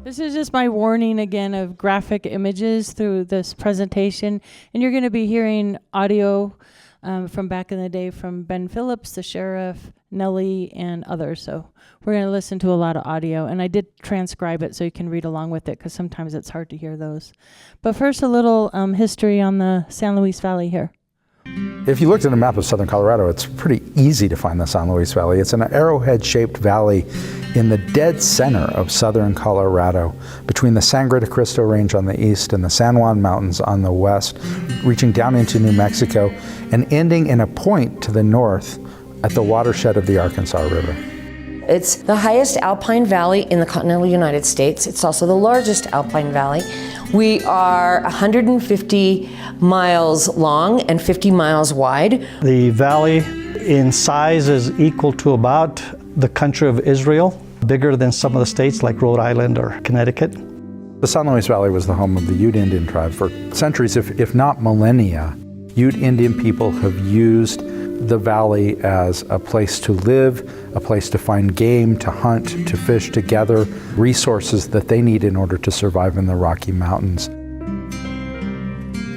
This is just my warning again of graphic images through this presentation. And you're going to be hearing audio from back in the day from Ben Phillips, the sheriff, Nellie, and others. So we're going to listen to a lot of audio. And I did transcribe it so you can read along with it because sometimes it's hard to hear those. But first, a little history on the San Luis Valley here. If you looked at a map of southern Colorado, it's pretty easy to find the San Luis Valley. It's an arrowhead-shaped valley in the dead center of southern Colorado, between the Sangre de Cristo Range on the east and the San Juan Mountains on the west, reaching down into New Mexico and ending in a point to the north at the watershed of the Arkansas River. It's the highest alpine valley in the continental United States. It's also the largest alpine valley. We are 150 miles long and 50 miles wide. The valley in size is equal to about the country of Israel, bigger than some of the states like Rhode Island or Connecticut. The San Luis Valley was the home of the Ute Indian tribe for centuries, if not millennia. Ute Indian people have used the valley as a place to live, a place to find game, to hunt, to fish, to gather resources that they need in order to survive in the Rocky Mountains.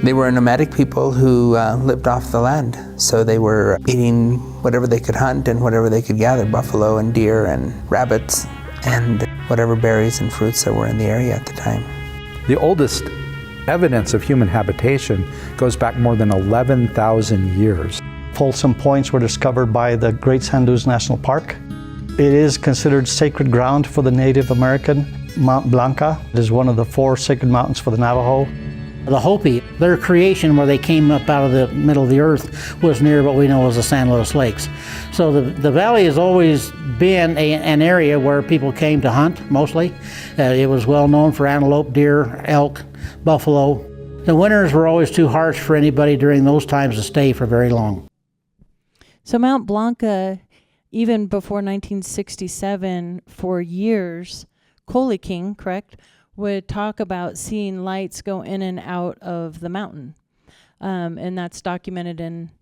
They were nomadic people who lived off the land, so they were eating whatever they could hunt and whatever they could gather, buffalo and deer and rabbits and whatever berries and fruits that were in the area at the time. The oldest evidence of human habitation goes back more than 11,000 years. Folsom Points were discovered by the Great Sand Dunes National Park. It is considered sacred ground for the Native American. Mount Blanca is one of the 4 sacred mountains for the Navajo. The Hopi, their creation where they came up out of the middle of the earth was near what we know as the San Luis Lakes. So the valley has always been an area where people came to hunt, mostly. It was well known for antelope, deer, elk, buffalo. The winters were always too harsh for anybody during those times to stay for very long. So Mount Blanca, even before 1967, for years, Nellie King, correct, would talk about seeing lights go in and out of the mountain. And that's documented in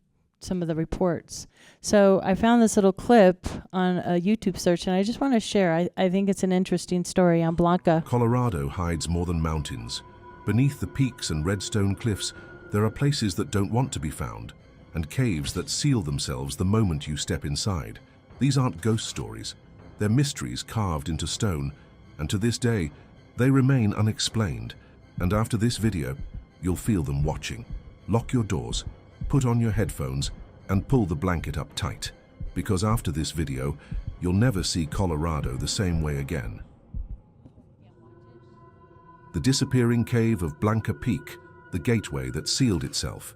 some of the reports. So I found this little clip on a YouTube search, and I just want to share. I think it's an interesting story on Blanca. Colorado hides more than mountains. Beneath the peaks and redstone cliffs, there are places that don't want to be found, and caves that seal themselves the moment you step inside. These aren't ghost stories. They're mysteries carved into stone, and to this day, they remain unexplained. And after this video, you'll feel them watching. Lock your doors, put on your headphones, and pull the blanket up tight, because after this video, you'll never see Colorado the same way again. The disappearing cave of Blanca Peak, the gateway that sealed itself.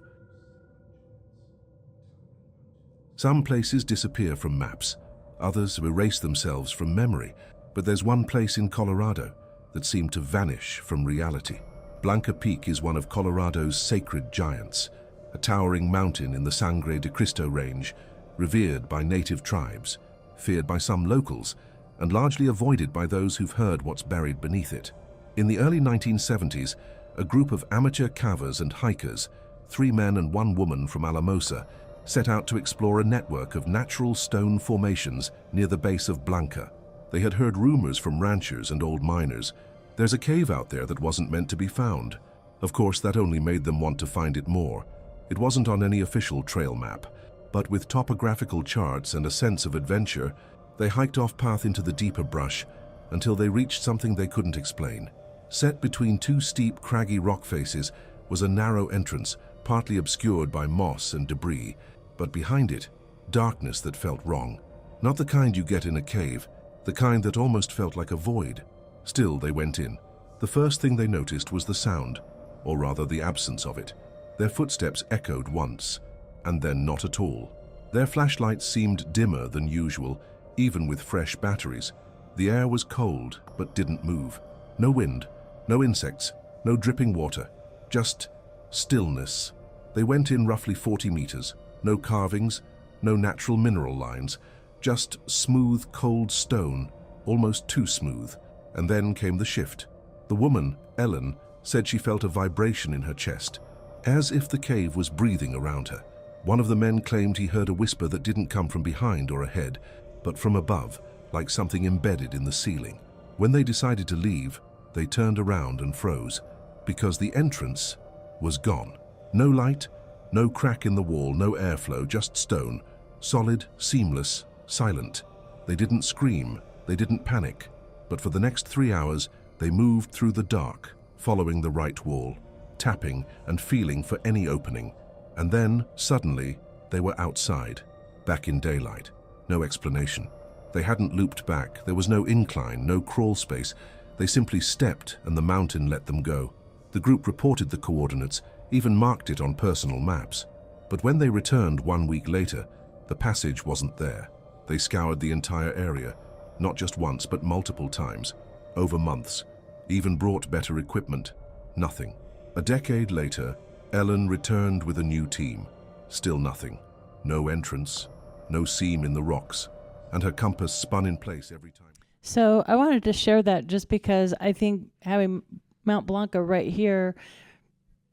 Some places disappear from maps, others erase themselves from memory, but there's one place in Colorado that seemed to vanish from reality. Blanca Peak is one of Colorado's sacred giants, a towering mountain in the Sangre de Cristo Range, revered by native tribes, feared by some locals, and largely avoided by those who've heard what's buried beneath it. In the early 1970s, a group of amateur cavers and hikers, 3 men and 1 woman from Appaloosa, set out to explore a network of natural stone formations near the base of Blanca. They had heard rumors from ranchers and old miners. There's a cave out there that wasn't meant to be found. Of course, that only made them want to find it more. It wasn't on any official trail map, but with topographical charts and a sense of adventure, they hiked off path into the deeper brush until they reached something they couldn't explain. Set between 2 steep, craggy rock faces was a narrow entrance, partly obscured by moss and debris, but behind it, darkness that felt wrong. Not the kind you get in a cave, the kind that almost felt like a void. Still, they went in. The first thing they noticed was the sound, or rather the absence of it. Their footsteps echoed once, and then not at all. Their flashlights seemed dimmer than usual, even with fresh batteries. The air was cold, but didn't move. No wind, no insects, no dripping water, just stillness. They went in roughly 40 meters. No carvings, no natural mineral lines, just smooth, cold stone, almost too smooth. And then came the shift. The woman, Ellen, said she felt a vibration in her chest, as if the cave was breathing around her. One of the men claimed he heard a whisper that didn't come from behind or ahead, but from above, like something embedded in the ceiling. When they decided to leave, they turned around and froze, because the entrance was gone. No light, no crack in the wall, no airflow, just stone. Solid, seamless, silent. They didn't scream, they didn't panic, but for the next 3 hours, they moved through the dark, following the right wall, tapping and feeling for any opening. And then, suddenly, they were outside, back in daylight. No explanation. They hadn't looped back, there was no incline, no crawl space. They simply stepped and the mountain let them go. The group reported the coordinates, even marked it on personal maps. But when they returned 1 week later, the passage wasn't there. They scoured the entire area, not just once, but multiple times, over months, even brought better equipment. Nothing. A decade later, Ellen returned with a new team. Still nothing. No entrance, no seam in the rocks, and her compass spun in place every time. So I wanted to share that just because I think having Mount Blanca right here,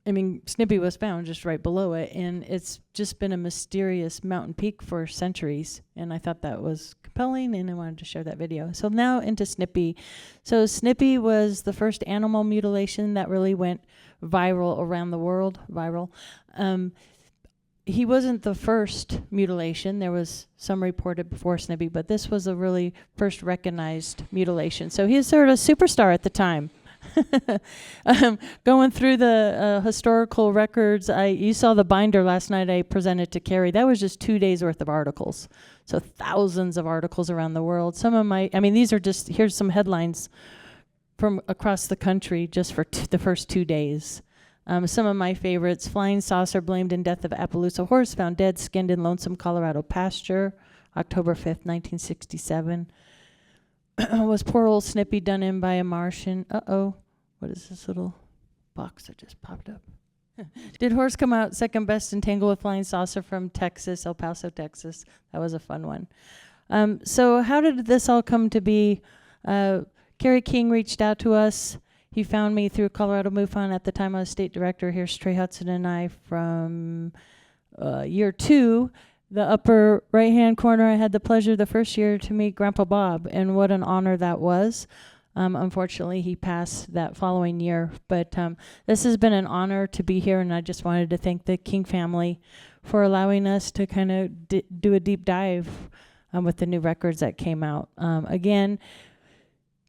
I mean, Snippy was found just right below it, and it's just been a mysterious mountain peak for centuries, and I thought that was compelling, and I wanted to share that video. So now into Snippy. So Snippy was the first animal mutilation that really went viral around the world, he wasn't the first mutilation. There was some reported before Snippy, but this was a really first recognized mutilation. So he was sort of a superstar at the time. Going through the historical records, you saw the binder last night I presented to Carrie. That was just 2 days worth of articles. So thousands of articles around the world. Some of these are just, here's some headlines from across the country just for the first 2 days. Some of my favorites: flying saucer blamed in death of Appaloosa horse found dead, skinned in lonesome Colorado pasture, October 5th, 1967. Was poor old Snippy done in by a Martian? Uh-oh. What is this little box that just popped up? Did horse come out second best in tangle with flying saucer from Texas, El Paso, Texas? That was a fun one. So how did this all come to be? Kerry King reached out to us. He found me through Colorado MUFON. At the time I was state director. Here's Trey Hudson and I from year 2. The upper right-hand corner, I had the pleasure the first year to meet Grandpa Bob, and what an honor that was. Unfortunately, he passed that following year. But this has been an honor to be here, and I just wanted to thank the King family for allowing us to kind of do a deep dive with the new records that came out. Again,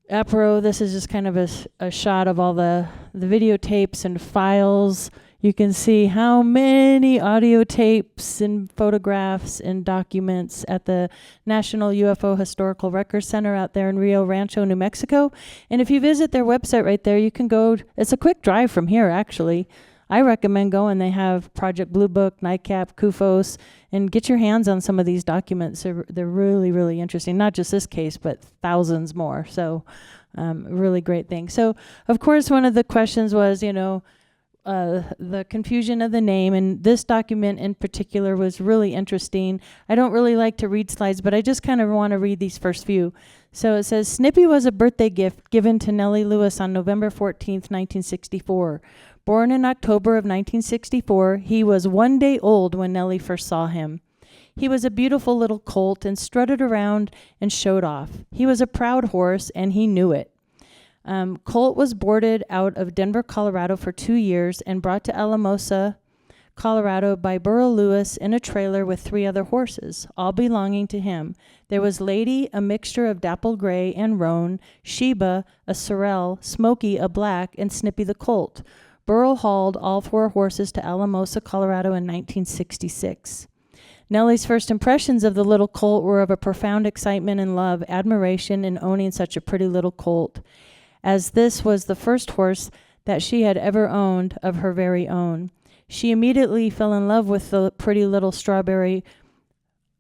APRO, this is just kind of a shot of all the videotapes and files. You can see how many audio tapes and photographs and documents at the National UFO Historical Records Center out there in Rio Rancho, New Mexico. And if you visit their website right there, you can go, it's a quick drive from here, actually. I recommend going. They have Project Blue Book, NICAP, CUFOS, and get your hands on some of these documents. They're really, really interesting. Not just this case, but thousands more. So really great thing. So, of course, one of the questions was, the confusion of the name, and this document in particular was really interesting. I don't really like to read slides, but I just kind of want to read these first few. So it says, Snippy was a birthday gift given to Nellie Lewis on November 14th, 1964. Born in October of 1964, he was 1 day old when Nellie first saw him. He was a beautiful little colt and strutted around and showed off. He was a proud horse, and he knew it. Colt was boarded out of Denver, Colorado for 2 years and brought to Appaloosa, Colorado by Burl Lewis in a trailer with 3 other horses, all belonging to him. There was Lady, a mixture of dapple gray and roan, Sheba, a sorrel, Smokey, a black, and Snippy the colt. Burl hauled all 4 horses to Appaloosa, Colorado in 1966. Nellie's first impressions of the little colt were of a profound excitement and love, admiration in owning such a pretty little colt, as this was the first horse that she had ever owned of her very own. She immediately fell in love with the pretty little strawberry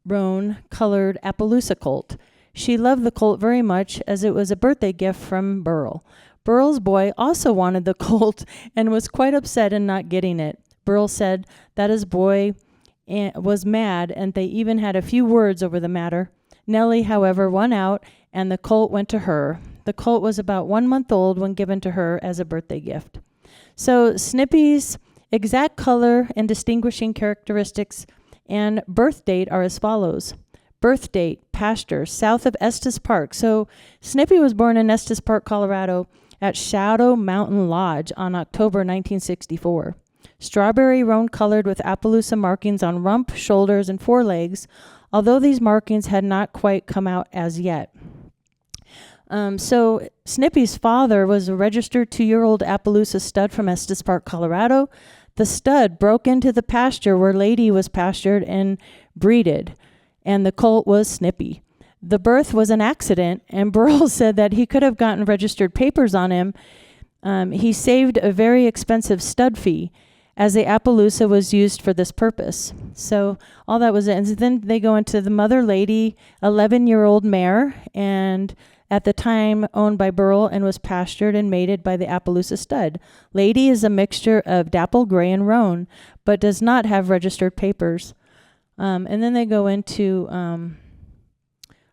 roan-colored Appaloosa colt. She loved the colt very much, as it was a birthday gift from Burl. Burl's boy also wanted the colt and was quite upset in not getting it. Burl said that his boy was mad, and they even had a few words over the matter. Nellie, however, won out, and the colt went to her. The colt was about 1 month old when given to her as a birthday gift. So Snippy's exact color and distinguishing characteristics and birth date are as follows. Birth date, pasture, south of Estes Park. So Snippy was born in Estes Park, Colorado, at Shadow Mountain Lodge on October 1964. Strawberry roan colored with Appaloosa markings on rump, shoulders, and forelegs, although these markings had not quite come out as yet. So Snippy's father was a registered 2-year-old Appaloosa stud from Estes Park, Colorado. The stud broke into the pasture where Lady was pastured and breeded, and the colt was Snippy. The birth was an accident, and Burrell said that he could have gotten registered papers on him. He saved a very expensive stud fee, as the Appaloosa was used for this purpose. So all that was it. And then they go into the mother Lady, 11-year-old mare, and at the time owned by Burrell and was pastured and mated by the Appaloosa stud. Lady is a mixture of dapple gray and roan, but does not have registered papers. And then they go into,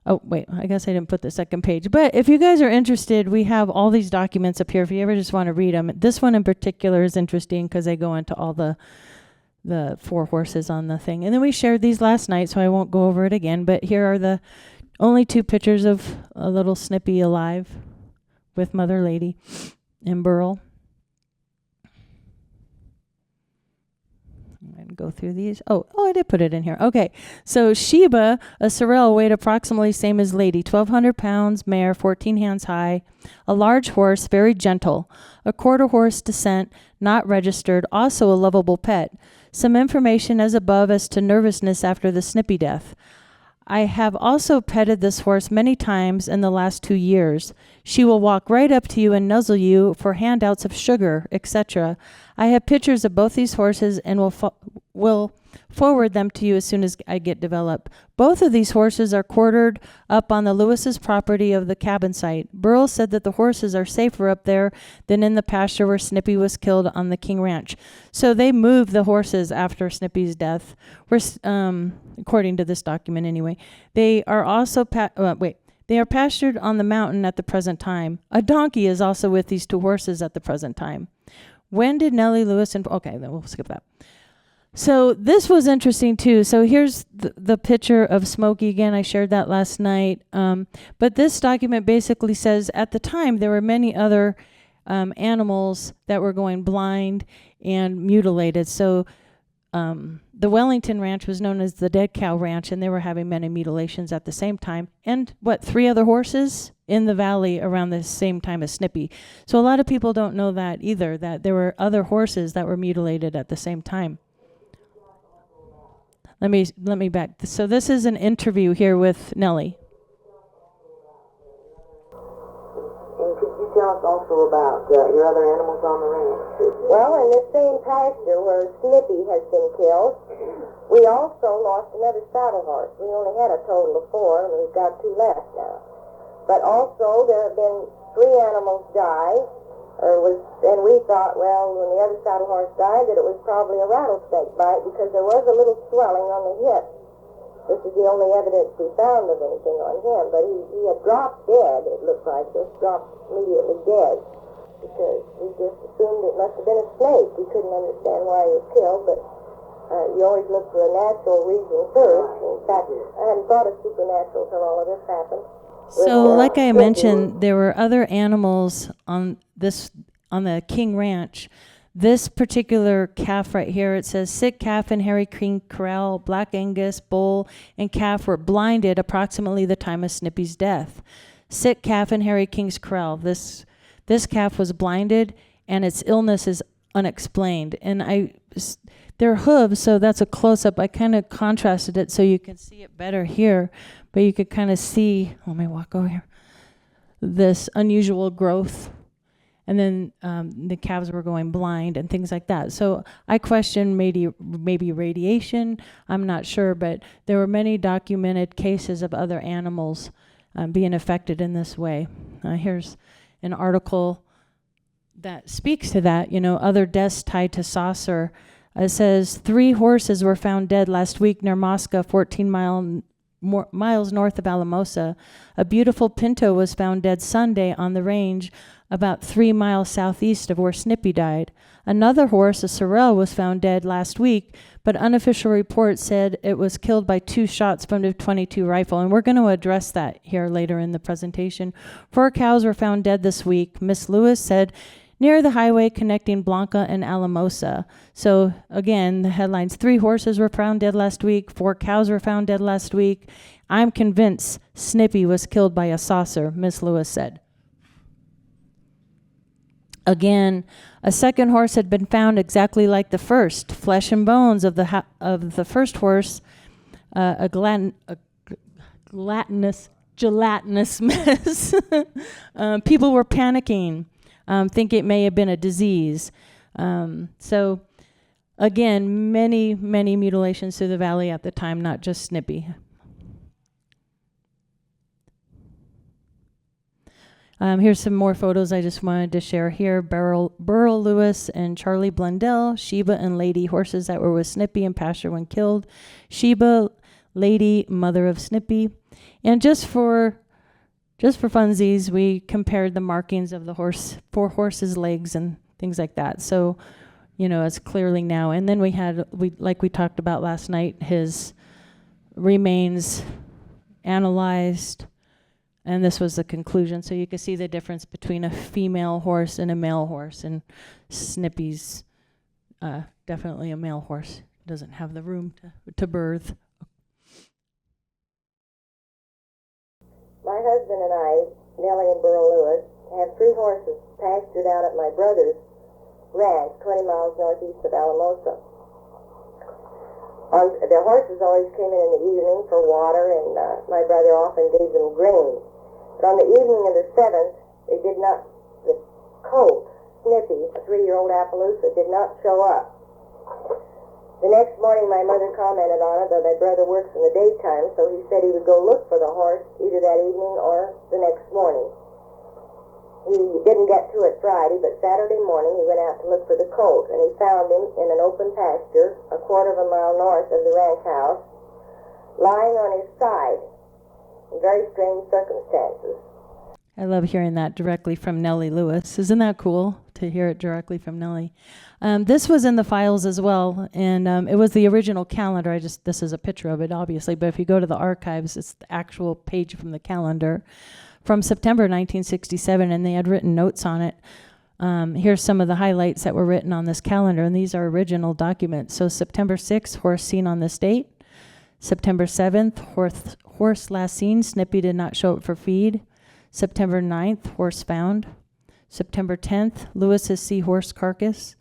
oh, wait, I guess I didn't put the second page. But if you guys are interested, we have all these documents up here if you ever just want to read them. This one in particular is interesting because they go into all the 4 horses on the thing. And then we shared these last night, so I won't go over it again. But here are the only 2 pictures of a little Snippy alive with Mother Lady and Burrell. I'm going to go through these. Oh, I did put it in here. Okay. So Sheba, a sorrel, weighed approximately same as Lady, 1,200 pounds, mare, 14 hands high, a large horse, very gentle, a quarter horse descent, not registered, also a lovable pet. Some information as above as to nervousness after the Snippy death. I have also petted this horse many times in the last 2 years. She will walk right up to you and nuzzle you for handouts of sugar, etc. I have pictures of both these horses and will forward them to you as soon as I get developed. Both of these horses are quartered up on the Lewis's property of the cabin site. Burrell said that the horses are safer up there than in the pasture where Snippy was killed on the King Ranch. So they moved the horses after Snippy's death, according to this document anyway. They are also they are pastured on the mountain at the present time. A donkey is also with these 2 horses at the present time. When did Nellie Lewis okay, then we'll skip that. So this was interesting too. So here's the picture of Smokey again. I shared that last night. But this document basically says at the time there were many other animals that were going blind and mutilated. So the Wellington Ranch was known as the Dead Cow Ranch, and they were having many mutilations at the same time. And 3 other horses in the valley around the same time as Snippy. So a lot of people don't know that either, that there were other horses that were mutilated at the same time. Let me back. So this is an interview here with Nellie. And could you tell us also about your other animals on the ranch? Well, in the same pasture where Snippy has been killed, we also lost another saddle horse. We only had a total of 4, and we've got 2 left now. But also there have been 3 animals die, and we thought, well, when the other saddle horse died, that it was probably a rattlesnake bite because there was a little swelling on the hip. This is the only evidence we found of anything on him, but he had dropped dead, it looked like, just dropped immediately dead, because we just assumed it must have been a snake. We couldn't understand why he was killed, but you always look for a natural reason first. In fact, I hadn't thought of supernatural until all of this happened. So, like I mentioned, there were other animals on the King Ranch. This particular calf right here, it says sick calf and Harry King corral, black Angus, bull, and calf were blinded approximately the time of Snippy's death. Sick calf in Harry King's corral. This calf was blinded, and its illness is unexplained. And they're hooves, so that's a close-up. I kind of contrasted it so you can see it better here, but you could kind of see, let me walk over here, this unusual growth. And then the calves were going blind and things like that. So I question maybe radiation. I'm not sure, but there were many documented cases of other animals being affected in this way. Here's an article that speaks to that, other deaths tied to saucer. It says 3 horses were found dead last week near Mosca, 14 miles north of Alamosa. A beautiful pinto was found dead Sunday on the range about 3 miles southeast of where Snippy died. Another horse, a sorrel, was found dead last week but unofficial reports said it was killed by 2 shots from the .22 rifle, and we're going to address that here later in the presentation. 4 cows were found dead this week. Miss Lewis said near the highway connecting Blanca and Alamosa. So again, the headlines, 3 horses were found dead last week, 4 cows were found dead last week. I'm convinced Snippy was killed by a saucer, Miss Lewis said. Again, a second horse had been found exactly like the first, flesh and bones of the first horse, a gelatinous mess. People were panicking, think it may have been a disease. So again, many mutilations through the valley at the time, not just Snippy. Here's some more photos I just wanted to share here. Burl Lewis and Charlie Blundell, Sheba and Lady, horses that were with Snippy in pasture when killed. Sheba, Lady, mother of Snippy. And just for funsies, we compared the markings of the 4 horses' legs and things like that. So, you know, it's clearly now. And then like we talked about last night, his remains analyzed. And this was the conclusion. So you can see the difference between a female horse and a male horse. And Snippy's definitely a male horse. Doesn't have the room to birth. My husband and I, Nellie and Burl Lewis, have 3 horses pastured out at my brother's ranch, 20 miles northeast of Alamosa. The horses always came in the evening for water, and my brother often gave them grain. But on the evening of the 7th, the colt, Snippy, a 3-year-old Appaloosa, did not show up. The next morning, my mother commented on it, but my brother works in the daytime, so he said he would go look for the horse either that evening or the next morning. He didn't get to it Friday, but Saturday morning he went out to look for the colt, and he found him in an open pasture a quarter of a mile north of the ranch house, lying on his side in very strange circumstances. I love hearing that directly from Nellie Lewis. Isn't that cool to hear it directly from Nellie? This was in the files as well, and it was the original calendar. This is a picture of it, obviously, but if you go to the archives, it's the actual page from the calendar from September 1967, and they had written notes on it. Here's some of the highlights that were written on this calendar, and these are original documents. So September 6th, horse seen on this date. September 7th, horse last seen, Snippy did not show up for feed. September 9th, horse found. September 10th, Lewis's seahorse carcass.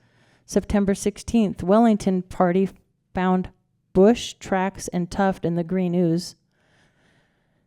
September 16th, Wellington party found bush, tracks, and tuft in the green ooze.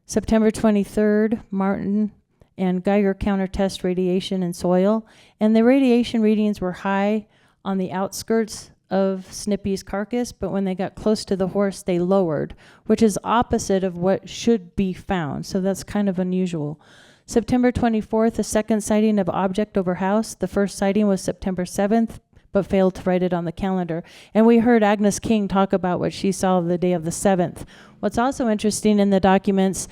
September 23rd, Martin and Geiger counter test radiation in soil, and the radiation readings were high on the outskirts of Snippy's carcass, but when they got close to the horse, they lowered, which is opposite of what should be found, so that's kind of unusual. September 24th, a second sighting of object over house. The first sighting was September 7th, but failed to write it on the calendar. And we heard Agnes King talk about what she saw the day of the 7th. What's also interesting in the documents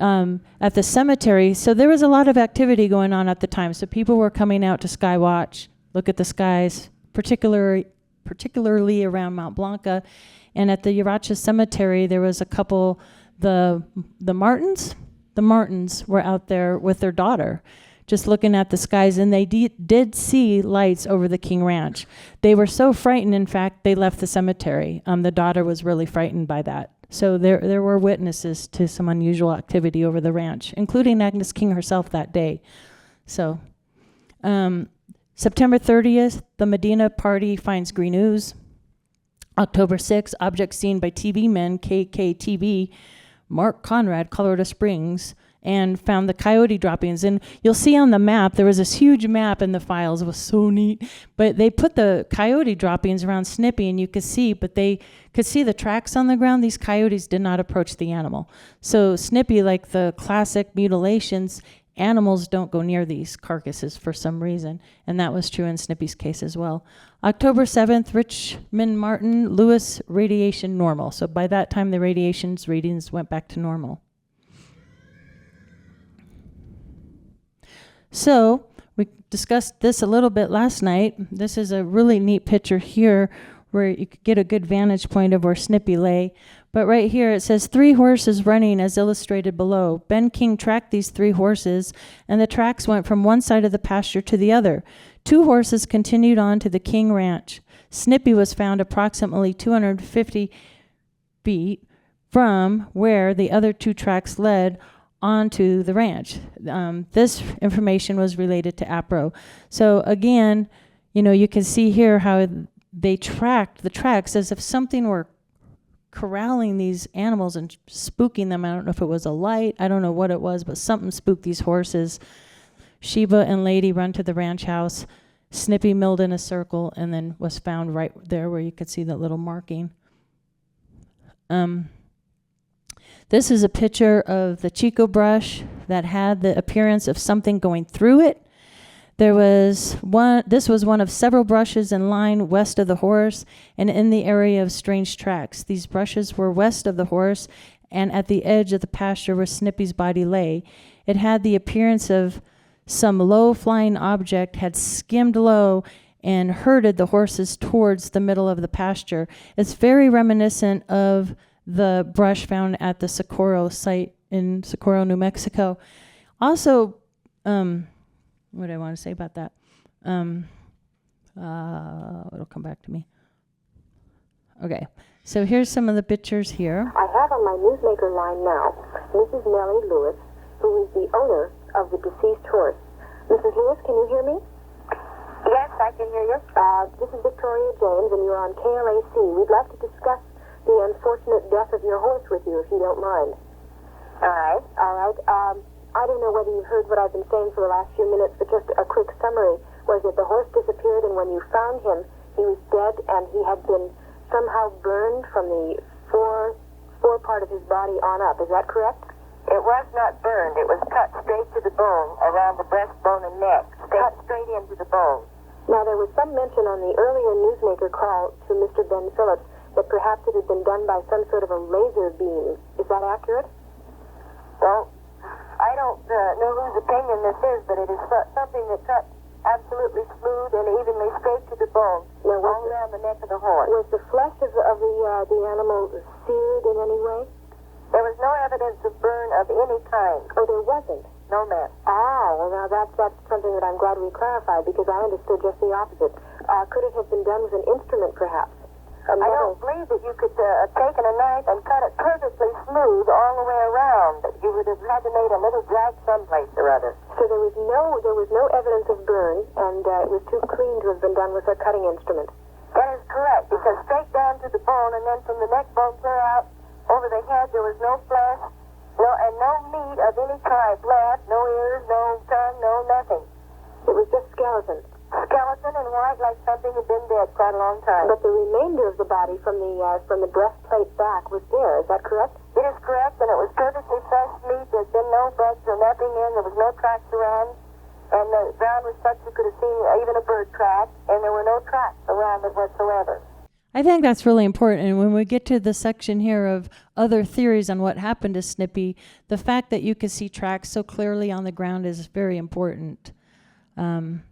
at the cemetery, so there was a lot of activity going on at the time. So people were coming out to sky watch, look at the skies, particularly around Mount Blanca. And at the Uracha Cemetery, there was a couple, the Martins were out there with their daughter, just looking at the skies, and they did see lights over the King Ranch. They were so frightened, in fact, they left the cemetery. The daughter was really frightened by that. So there were witnesses to some unusual activity over the ranch, including Agnes King herself that day. So September 30th, the Medina party finds green ooze. October 6th, object seen by TV men, KKTV, Mark Conrad, Colorado Springs, and found the coyote droppings. And you'll see on the map, there was this huge map in the files. It was so neat. But they put the coyote droppings around Snippy, and you could see, but they could see the tracks on the ground. These coyotes did not approach the animal. So Snippy, like the classic mutilations, animals don't go near these carcasses for some reason. And that was true in Snippy's case as well. October 7th, Richmond Martin, Lewis, radiation normal. So by that time, the radiation's readings went back to normal. So we discussed this a little bit last night. This is a really neat picture here where you could get a good vantage point of where Snippy lay. But right here it says 3 horses running as illustrated below. Ben King tracked these 3 horses, and the tracks went from one side of the pasture to the other. 2 horses continued on to the King Ranch. Snippy was found approximately 250 feet from where the other 2 tracks led onto the ranch. This information was related to APRO. So again, you can see here how they tracked the tracks as if something were corralling these animals and spooking them. I don't know if it was a light. I don't know what it was, but something spooked these horses. Sheba and Lady run to the ranch house. Snippy milled in a circle and then was found right there where you could see that little marking. This is a picture of the Chico brush that had the appearance of something going through it. This was one of several brushes in line west of the horse and in the area of strange tracks. These brushes were west of the horse and at the edge of the pasture where Snippy's body lay. It had the appearance of some low-flying object had skimmed low and herded the horses towards the middle of the pasture. It's very reminiscent of the brush found at the Socorro site in Socorro, New Mexico. Also, what do I want to say about that? It'll come back to me. Okay, so here's some of the pictures here. I have on my newsmaker line now Mrs. Nellie Lewis, who is the owner of the deceased horse. Mrs. Lewis, can you hear me? Yes, I can hear you. This is Victoria James, and you're on KLAC. We'd like to discuss the unfortunate death of your horse with you, if you don't mind. All right. All right. I don't know whether you've heard what I've been saying for the last few minutes, but just a quick summary was that the horse disappeared, and when you found him, he was dead, and he had been somehow burned from the fore part of his body on up. Is that correct? It was not burned. It was cut straight to the bone, around the breastbone and neck. Cut straight into the bone. Now, there was some mention on the earlier newsmaker call to Mr. Ben Phillips that perhaps it had been done by some sort of a laser beam. Is that accurate? Well, I don't know whose opinion this is, but it is something that cut absolutely smooth and evenly straight to the bone, all around the neck of the horse. Was the flesh of the animal seared in any way? There was no evidence of burn of any kind. Oh, there wasn't? No, ma'am. Ah, well, now that's something that I'm glad we clarified, because I understood just the opposite. Could it have been done with an instrument, perhaps? I don't believe that you could have taken a knife and cut it perfectly smooth all the way around. You would have had to made a little drag someplace or other. So there was no evidence of burn, and it was too clean to have been done with a cutting instrument. That is correct, because straight down to the bone, and then from the neck bone clear out over the head, there was no flesh, and no meat of any type left, no ears, no tongue, no nothing. It was just skeleton. Skeleton and white, like something had been dead quite a long time. But the remainder of the body from the breastplate back was there. Is that correct? It is correct, and it was perfectly fresh meat. There's been no bugs or nothing in. There was no tracks around, and the ground was such you could have seen even a bird track, and there were no tracks around it whatsoever. I think that's really important. And when we get to the section here of other theories on what happened to Snippy, the fact that you could see tracks so clearly on the ground is very important.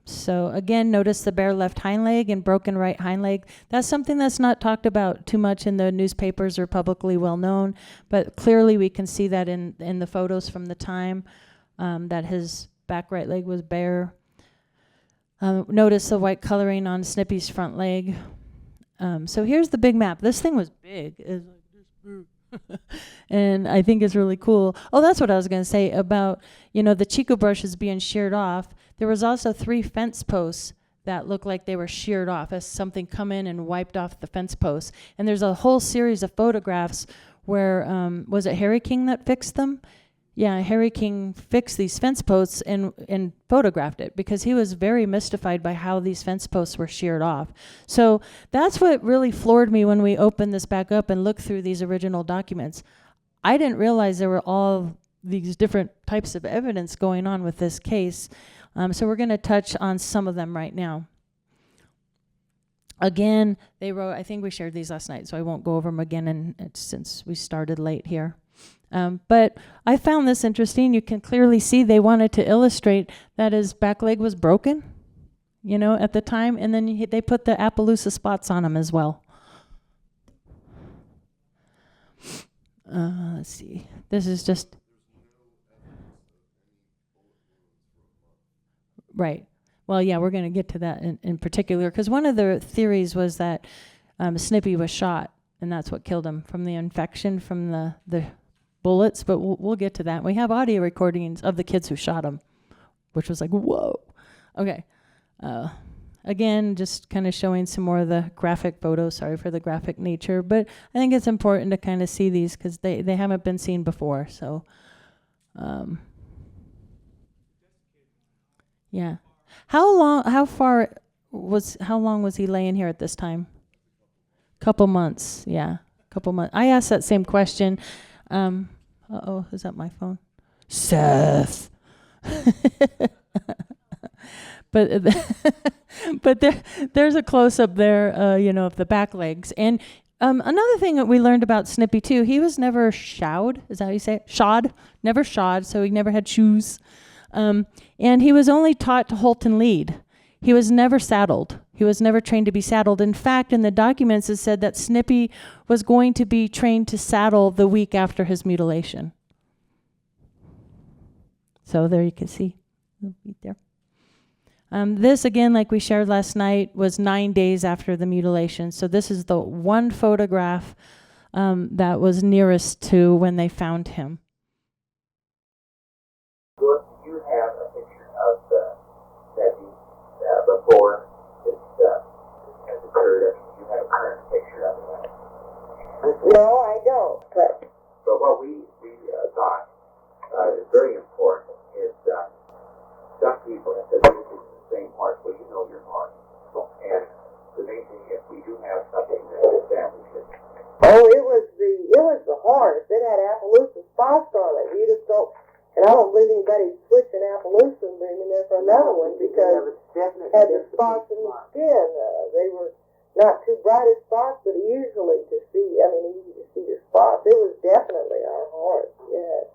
So again, notice the bare left hind leg and broken right hind leg. That's something that's not talked about too much in the newspapers or publicly well known, but clearly we can see that in the photos from the time, that his back right leg was bare. Notice the white coloring on Snippy's front leg. So here's the big map. This thing was big. It's like this big. And I think it's really cool. Oh, that's what I was going to say about, the Chico brushes being sheared off. There was also 3 fence posts that looked like they were sheared off as something come in and wiped off the fence posts. And there's a whole series of photographs where, was it Harry King that fixed them? Yeah, Harry King fixed these fence posts and photographed it because he was very mystified by how these fence posts were sheared off. So that's what really floored me when we opened this back up and looked through these original documents. I didn't realize there were all these different types of evidence going on with this case. So we're going to touch on some of them right now. Again, they wrote, I think we shared these last night, so I won't go over them again since we started late here. But I found this interesting. You can clearly see they wanted to illustrate that his back leg was broken, at the time. And then they put the Appaloosa spots on him as well. Let's see. This is just right. Well, yeah, we're going to get to that in particular, because one of the theories was that Snippy was shot, and that's what killed him from the infection from the bullets. But we'll get to that. We have audio recordings of the kids who shot him, which was like, whoa. Okay. Again, just kind of showing some more of the graphic photos. Sorry for the graphic nature, but I think it's important to kind of see these because they haven't been seen before. So, yeah. How long was he laying here at this time? Couple months. Yeah, couple months. I asked that same question. Is that my phone? Seth. But there's a close up there, of the back legs. And another thing that we learned about Snippy too, he was never shod. Is that how you say it? Shod? Never shod. So he never had shoes. And he was only taught to halt and lead. He was never saddled. He was never trained to be saddled. In fact, in the documents, it said that Snippy was going to be trained to saddle the week after his mutilation. So there you can see. Right there. This, again, like we shared last night, was 9 days after the mutilation. So this is the one photograph that was nearest to when they found him. Do you have a picture of Snippy before this has occurred? Do you have a current picture of it? No, I don't. But what we thought is very important is some people have said this is the same horse. Well, you know your horse. And the main thing is we do have something that establishes. oh, it was the horse. It had Appaloosa spots on it. You just don't. And I don't believe anybody's switching Appaloosa and bringing there for another one because it had the spots in the skin. They were not too bright as spots, but easy to see the spots. It was definitely our horse, yes.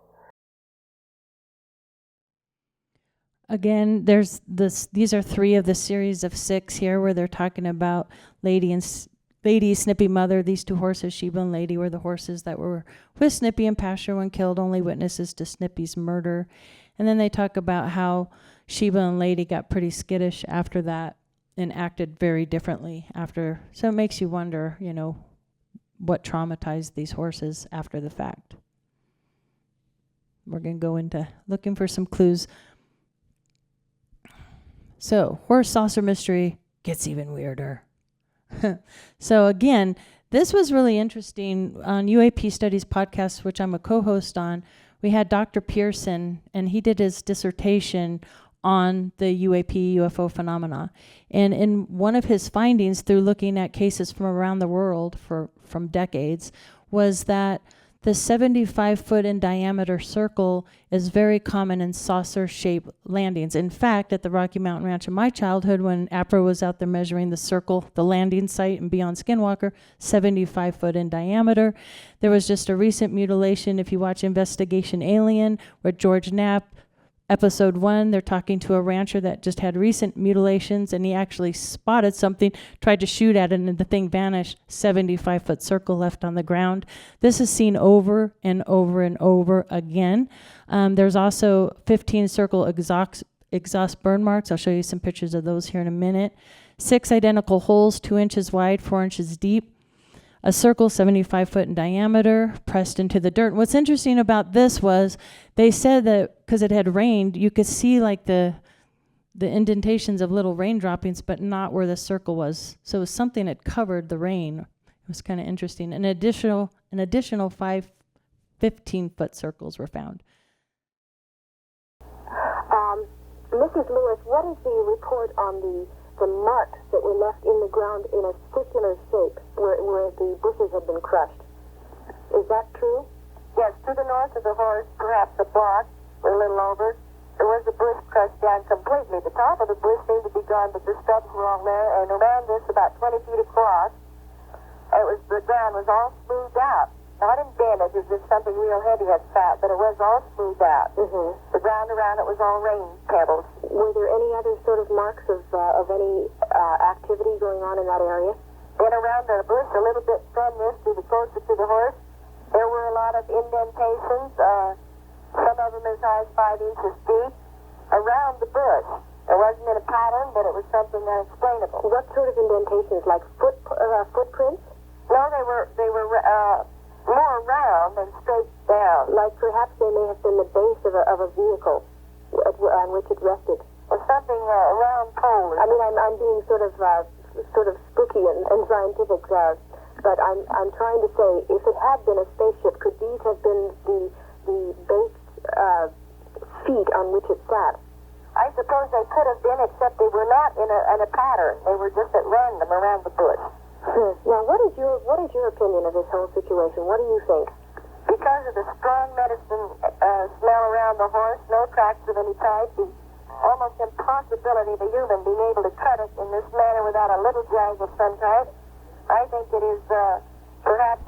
Again, there's this. These are 3 of the series of 6 here where they're talking about Lady, Snippy, Mother. These 2 horses, Sheba and Lady, were the horses that were with Snippy in pasture when killed, only witnesses to Snippy's murder. And then they talk about how Sheba and Lady got pretty skittish after that and acted very differently after. So it makes you wonder, what traumatized these horses after the fact. We're going to go into looking for some clues. So, horse saucer mystery gets even weirder. So again, this was really interesting. On UAP Studies podcast, which I'm a co-host on, we had Dr. Pearson, and he did his dissertation on the UAP UFO phenomena. And in one of his findings, through looking at cases from around the world from decades, was that the 75-foot in diameter circle is very common in saucer-shaped landings. In fact, at the Rocky Mountain Ranch in my childhood, when APRO was out there measuring the circle, the landing site and beyond Skinwalker, 75-foot in diameter. There was just a recent mutilation, if you watch Investigation Alien, where George Knapp, Episode 1, they're talking to a rancher that just had recent mutilations, and he actually spotted something, tried to shoot at it, and the thing vanished. 75-foot circle left on the ground. This is seen over and over and over again. There's also 15 circle exhaust burn marks. I'll show you some pictures of those here in a minute. 6 identical holes, 2 inches wide, 4 inches deep. A circle 75 foot in diameter pressed into the dirt. What's interesting about this was they said that because it had rained, you could see like the indentations of little rain droppings, but not where the circle was. So it was something that covered the rain. It was kind of interesting. An additional 5 15-foot circles were found. Mrs. Lewis, what is the report on the marks that were left in the ground in a circular shape where the bushes had been crushed? Is that true? Yes, to the north of the horse, perhaps a block or a little over, there was a bush crushed down completely. The top of the bush seemed to be gone, but the stubs were all there, and around this, about 20 feet across, the ground was all smoothed out. Not indented, as if something real heavy had sat, but it was all smoothed out. Mm-hmm. The ground around it was all rain pebbles. Were there any other sort of marks of any activity going on in that area? And around the bush, a little bit from this to the closer to the horse, there were a lot lot of indentations, some of them as high as 5 inches deep, around the bush. It wasn't in a pattern, but it was something unexplainable. What sort of indentations, like footprints? No, they were more round than straight down. Like perhaps they may have been the base of a vehicle on which it rested. Or something round pole. I mean, I'm being sort of spooky and scientific, but I'm trying to say, if it had been a spaceship, could these have been the base feet on which it sat? I suppose they could have been, except they were not in a pattern. They were just at random around the bush. Now, what is your opinion of this whole situation? What do you think? Because of the strong medicine smell around the horse, no tracks of any type, the almost impossibility of a human being able to cut it in this manner without a little jag of some type, I think it is perhaps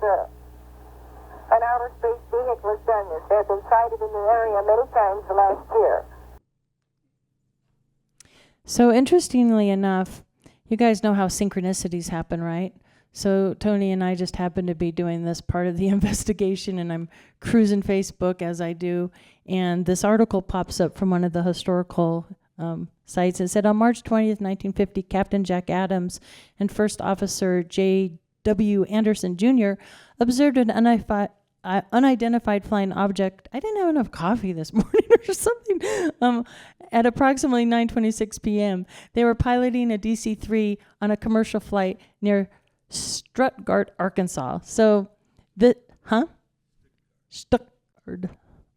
an outer space vehicle has done this. They have been sighted in the area many times the last year. So interestingly enough, you guys know how synchronicities happen, right? So Tony and I just happen to be doing this part of the investigation, and I'm cruising Facebook as I do, and this article pops up from one of the historical sites. It said, on March 20th, 1950, Captain Jack Adams and First Officer J.W. Anderson Jr. observed an unidentified flying object. I didn't have enough coffee this morning or something. At approximately 9:26 p.m., they were piloting a DC-3 on a commercial flight near Stuttgart, Arkansas. Stuttgart,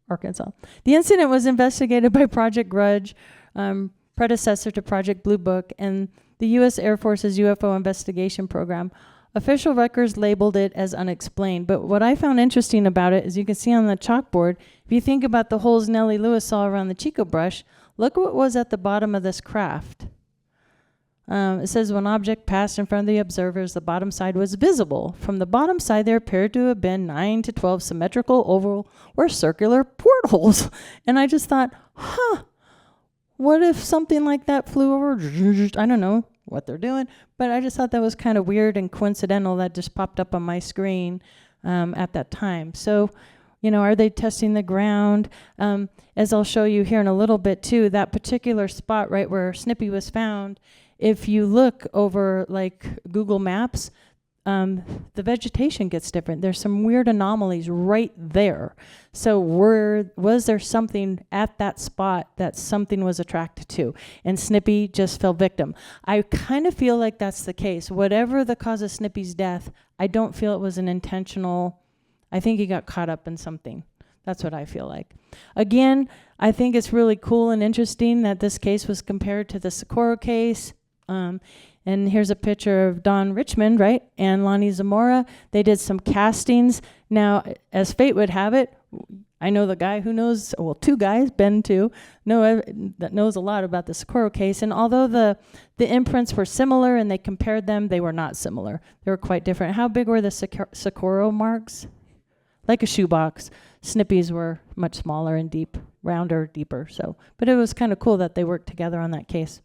Arkansas. The incident was investigated by Project Grudge, predecessor to Project Blue Book, and the U.S. Air Force's UFO investigation program. Official records labeled it as unexplained, but what I found interesting about it is you can see on the chalkboard, if you think about the holes Nellie Lewis saw around the Chico brush, look what was at the bottom of this craft. It says when object passed in front of the observers, the bottom side was visible. From the bottom side, there appeared to have been 9 to 12 symmetrical, oval, or circular portholes. And I just thought, what if something like that flew over? I don't know what they're doing, but I just thought that was kind of weird and coincidental. That just popped up on my screen at that time. So, are they testing the ground? As I'll show you here in a little bit too, that particular spot right where Snippy was found, if you look over like Google Maps, the vegetation gets different. There's some weird anomalies right there. So was there something at that spot that something was attracted to? And Snippy just fell victim. I kind of feel like that's the case. Whatever the cause of Snippy's death, I don't feel it was an intentional. I think he got caught up in something. That's what I feel like. Again, I think it's really cool and interesting that this case was compared to the Socorro case. And here's a picture of Don Richmond, right, and Lonnie Zamora. They did some castings. Now, as fate would have it, I know the guy who knows, well, two guys, Ben too, that knows a lot about the Socorro case. And although the imprints were similar and they compared them, they were not similar. They were quite different. How big were the Socorro marks? Like a shoebox. Snippy's were much smaller and deep, rounder, deeper. So, but it was kind of cool that they worked together on that case.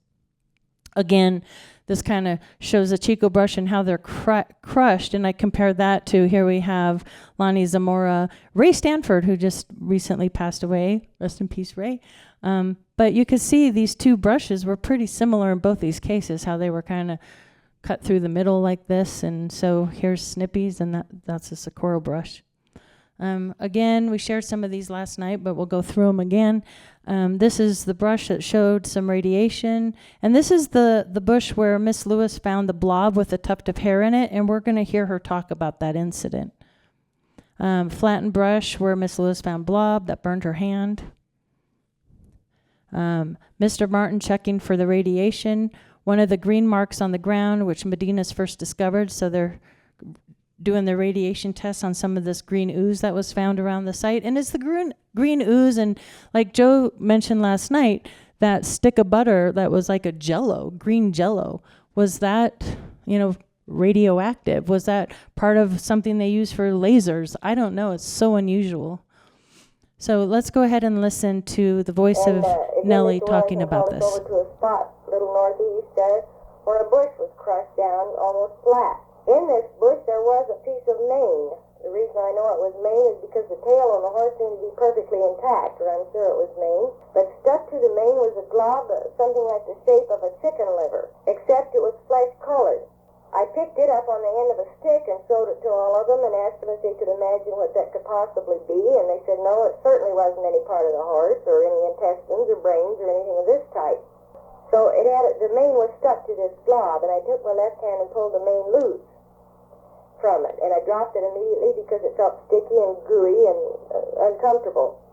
Again, this kind of shows the Chico brush and how they're crushed, and I compared that to, here we have Lonnie Zamora, Ray Stanford, who just recently passed away. Rest in peace, Ray. But you could see these two brushes were pretty similar in both these cases, how they were kind of cut through the middle like this, and so here's Snippy's, and that's a Socorro brush. Again, we shared some of these last night, but we'll go through them again. This is the brush that showed some radiation, and this is the bush where Miss Lewis found the blob with a tuft of hair in it, and we're going to hear her talk about that incident. Flattened brush where Miss Lewis found blob that burned her hand. Mr. Martin checking for the radiation. One of the green marks on the ground, which Medina's first discovered, so they're doing the radiation tests on some of this green ooze that was found around the site. And it's the green ooze, and like Joe mentioned last night, that stick of butter that was like a jello, green jello, was that, radioactive? Was that part of something they use for lasers? I don't know. It's so unusual. So let's go ahead and listen to the voice of Nellie talking about this. Over to a spot a little northeast there where a bush was crushed down almost flat. In this bush there was a piece of mane. The reason I know it was mane is because the tail on the horse seemed to be perfectly intact, or I'm sure it was mane. But stuck to the mane was a glob, something like the shape of a chicken liver, except it was flesh-colored. I picked it up on the end of a stick and showed it to all of them and asked them if they could imagine what that could possibly be, and they said no, it certainly wasn't any part of the horse or any intestines or brains or anything of this type. So the mane was stuck to this glob, and I took my left hand and pulled the mane loose from it, and I dropped it immediately because it felt sticky and gooey and uncomfortable.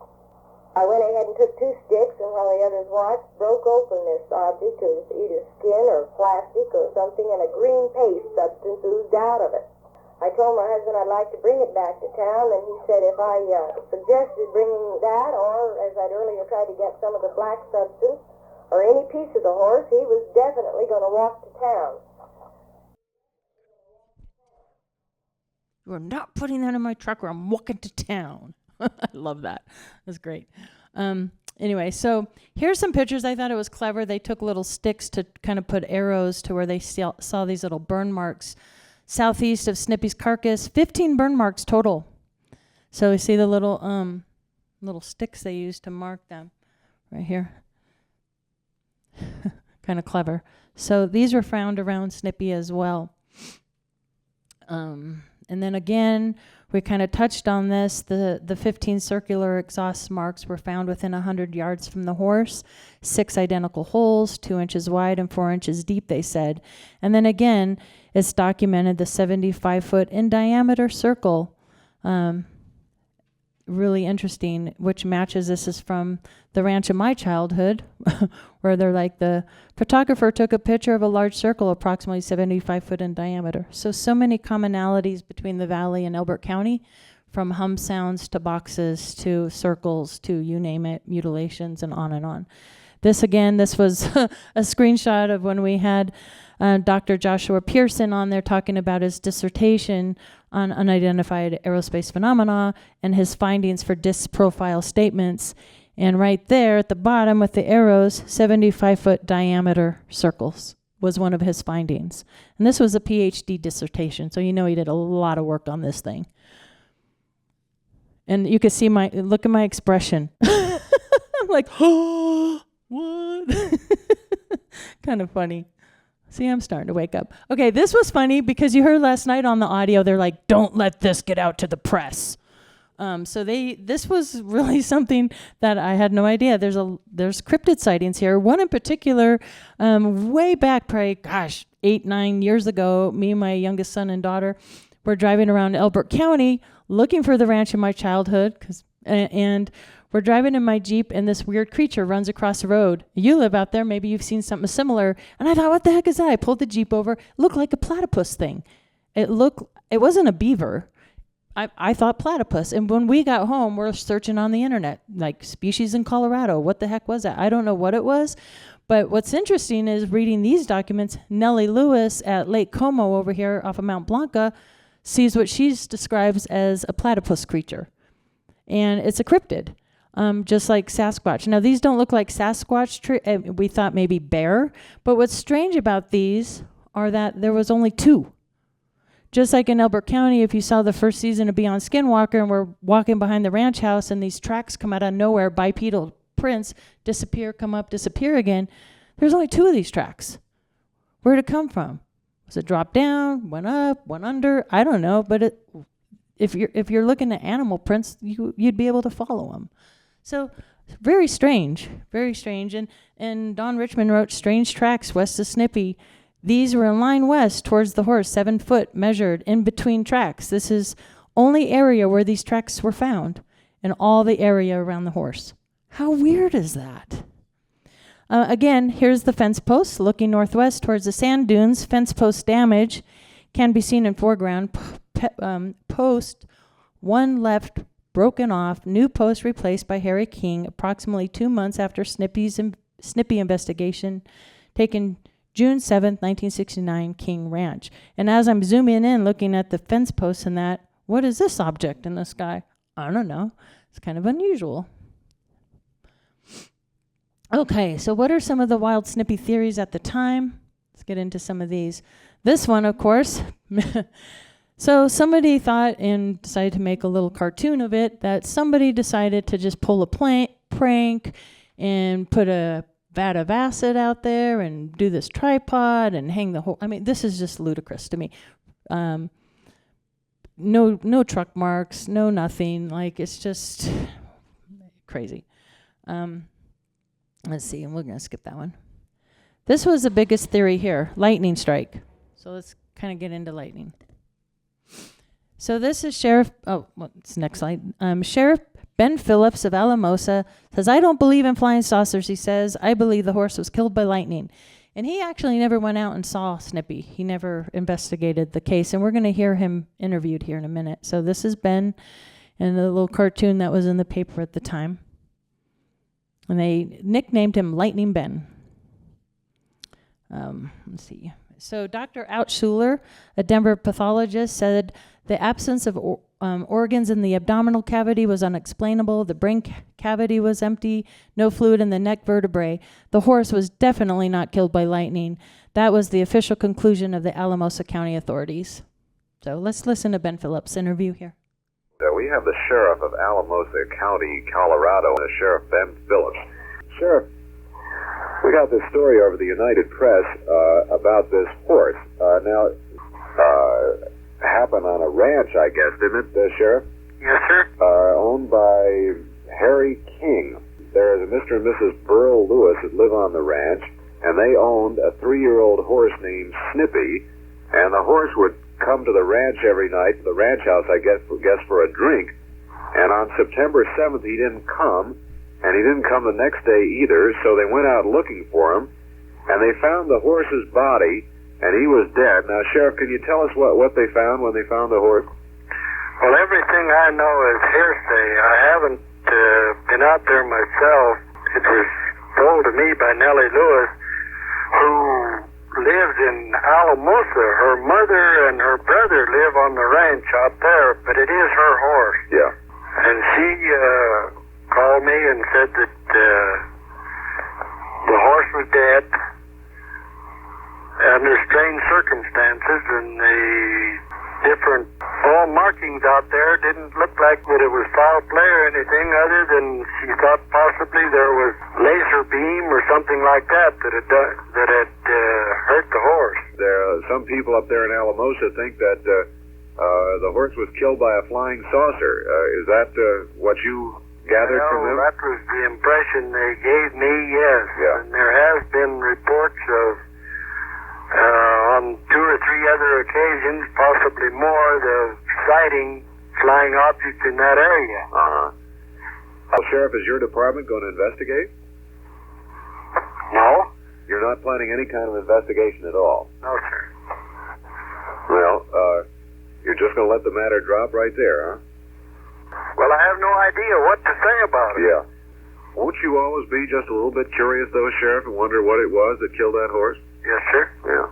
I went ahead and took 2 sticks, and while the others watched, broke open this object. It was either skin or plastic or something, and a green paste substance oozed out of it. I told my husband I'd like to bring it back to town, and he said if I suggested bringing that, or as I'd earlier tried to get some of the black substance, or any piece of the horse, he was definitely going to walk to town. You're not putting that in my truck or I'm walking to town. I love that. That's great. Anyway, so here's some pictures. I thought it was clever. They took little sticks to kind of put arrows to where they saw these little burn marks southeast of Snippy's carcass. 15 burn marks total. So we see the little sticks they used to mark them right here. Kind of clever. So these were found around Snippy as well. And then again, we kind of touched on this. The 15 circular exhaust marks were found within 100 yards from the horse. 6 identical holes, 2 inches wide and 4 inches deep, they said. And then again, it's documented the 75-foot in diameter circle. Really interesting, which matches, this is from the ranch of my childhood, where they're like, the photographer took a picture of a large circle approximately 75 foot in diameter. So many commonalities between the valley and Elbert County, from hum sounds to boxes to circles to you name it, mutilations, and on and on. This was a screenshot of when we had Dr. Joshua Pearson on there talking about his dissertation on unidentified aerospace phenomena and his findings for disk profile statements. And right there at the bottom with the arrows, 75-foot diameter circles was one of his findings. And this was a PhD dissertation, so you know he did a lot of work on this thing. And you could see look at my expression. I'm like, oh, what? Kind of funny. See, I'm starting to wake up. Okay, this was funny because you heard last night on the audio, they're like, don't let this get out to the press. This was really something that I had no idea. There's cryptid sightings here. One in particular, way back, probably, 8-9 years ago, me and my youngest son and daughter were driving around Elbert County looking for the ranch in my childhood, and we're driving in my Jeep, and this weird creature runs across the road. You live out there. Maybe you've seen something similar. And I thought, what the heck is that? I pulled the Jeep over. It looked like a platypus thing. It wasn't a beaver. I thought platypus. And when we got home, we're searching on the internet, like species in Colorado. What the heck was that? I don't know what it was. But what's interesting is reading these documents, Nellie Lewis at Lake Como over here off of Mount Blanca sees what she describes as a platypus creature. And it's a cryptid. Just like Sasquatch. Now, these don't look like Sasquatch. We thought maybe bear. But what's strange about these are that there was only 2. Just like in Elbert County, if you saw the first season of Beyond Skinwalker and we're walking behind the ranch house and these tracks come out of nowhere, bipedal prints, disappear, come up, disappear again, there's only 2 of these tracks. Where'd it come from? Was it dropped down, went up, went under? I don't know, but if you're looking at animal prints, you'd be able to follow them. So very strange, very strange. And Don Richmond wrote, strange tracks west of Snippy. These were in line west towards the horse, 7 foot measured in between tracks. This is only area where these tracks were found in all the area around the horse. How weird is that? Again, here's the fence post looking northwest towards the sand dunes. Fence post damage can be seen in foreground. Post 1 left broken off, new post replaced by Harry King approximately 2 months after Snippy investigation taken June 7th, 1969, King Ranch. And as I'm zooming in, looking at the fence posts and that, what is this object in the sky? I don't know. It's kind of unusual. Okay, so what are some of the wild Snippy theories at the time? Let's get into some of these. This one, of course, So somebody thought and decided to make a little cartoon of it, that somebody decided to just pull a prank and put a vat of acid out there and do this tripod and hang the whole, I mean, this is just ludicrous to me. No truck marks, no nothing. Like, it's just crazy. Let's see, and we're going to skip that one. This was the biggest theory here, lightning strike. So let's kind of get into lightning. So this is it's next slide. Sheriff Ben Phillips of Appaloosa says, I don't believe in flying saucers, he says. I believe the horse was killed by lightning. And he actually never went out and saw Snippy. He never investigated the case. And we're going to hear him interviewed here in a minute. So this is Ben and the little cartoon that was in the paper at the time. And they nicknamed him Lightning Ben. Let's see. So Dr. Altschuler, a Denver pathologist, said the absence of organs in the abdominal cavity was unexplainable. The brain cavity was empty, no fluid in the neck vertebrae. The horse was definitely not killed by lightning. That was the official conclusion of the Appaloosa County authorities. So let's listen to Ben Phillips' interview here. We have the sheriff of Appaloosa County, Colorado, Sheriff Ben Phillips. Sheriff, we got this story over the United Press about this horse. Happened on a ranch, I guess, didn't it, Sheriff? Yes, sir. Owned by Harry King. There's a Mr. and Mrs. Burl Lewis that live on the ranch, and they owned a 3-year-old horse named Snippy, and the horse would come to the ranch every night, to the ranch house, I guess for a drink. And on September 7th, he didn't come, and he didn't come the next day either, so they went out looking for him, and they found the horse's body, and he was dead. Now, Sheriff, can you tell us what they found when they found the horse? Well, everything I know is hearsay. I haven't been out there myself. It was told to me by Nellie Lewis, who lives in Appaloosa. Her mother and her brother live on the ranch out there, but it is her horse. Yeah. And she called me and said that the horse was dead under strange circumstances, and the different markings out there didn't look like that it was foul play or anything, other than she thought possibly there was laser beam or something like that had hurt the horse. Some people up there in Appaloosa think that the horse was killed by a flying saucer. Is that what you gathered from them? That was the impression they gave me, yes. Yeah. And there has been reports of on 2 or 3 other occasions, possibly more, the sighting flying objects in that area. Well, Sheriff, is your department going to investigate? No. You're not planning any kind of investigation at all? No, sir. Well, you're just going to let the matter drop right there, huh? Well, I have no idea what to say about it. Yeah. Won't you always be just a little bit curious, though, Sheriff, and wonder what it was that killed that horse? Yes, sir. Yeah.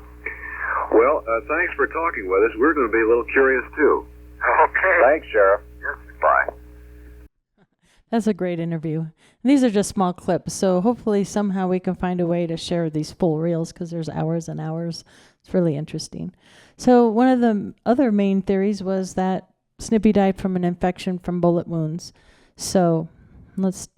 Well, thanks for talking with us. We're going to be a little curious, too. Okay. Thanks, Sheriff. Yes. Bye. That's a great interview. And these are just small clips, so hopefully somehow we can find a way to share these full reels, because there's hours and hours. It's really interesting. So one of the other main theories was that Snippy died from an infection from bullet wounds. So let's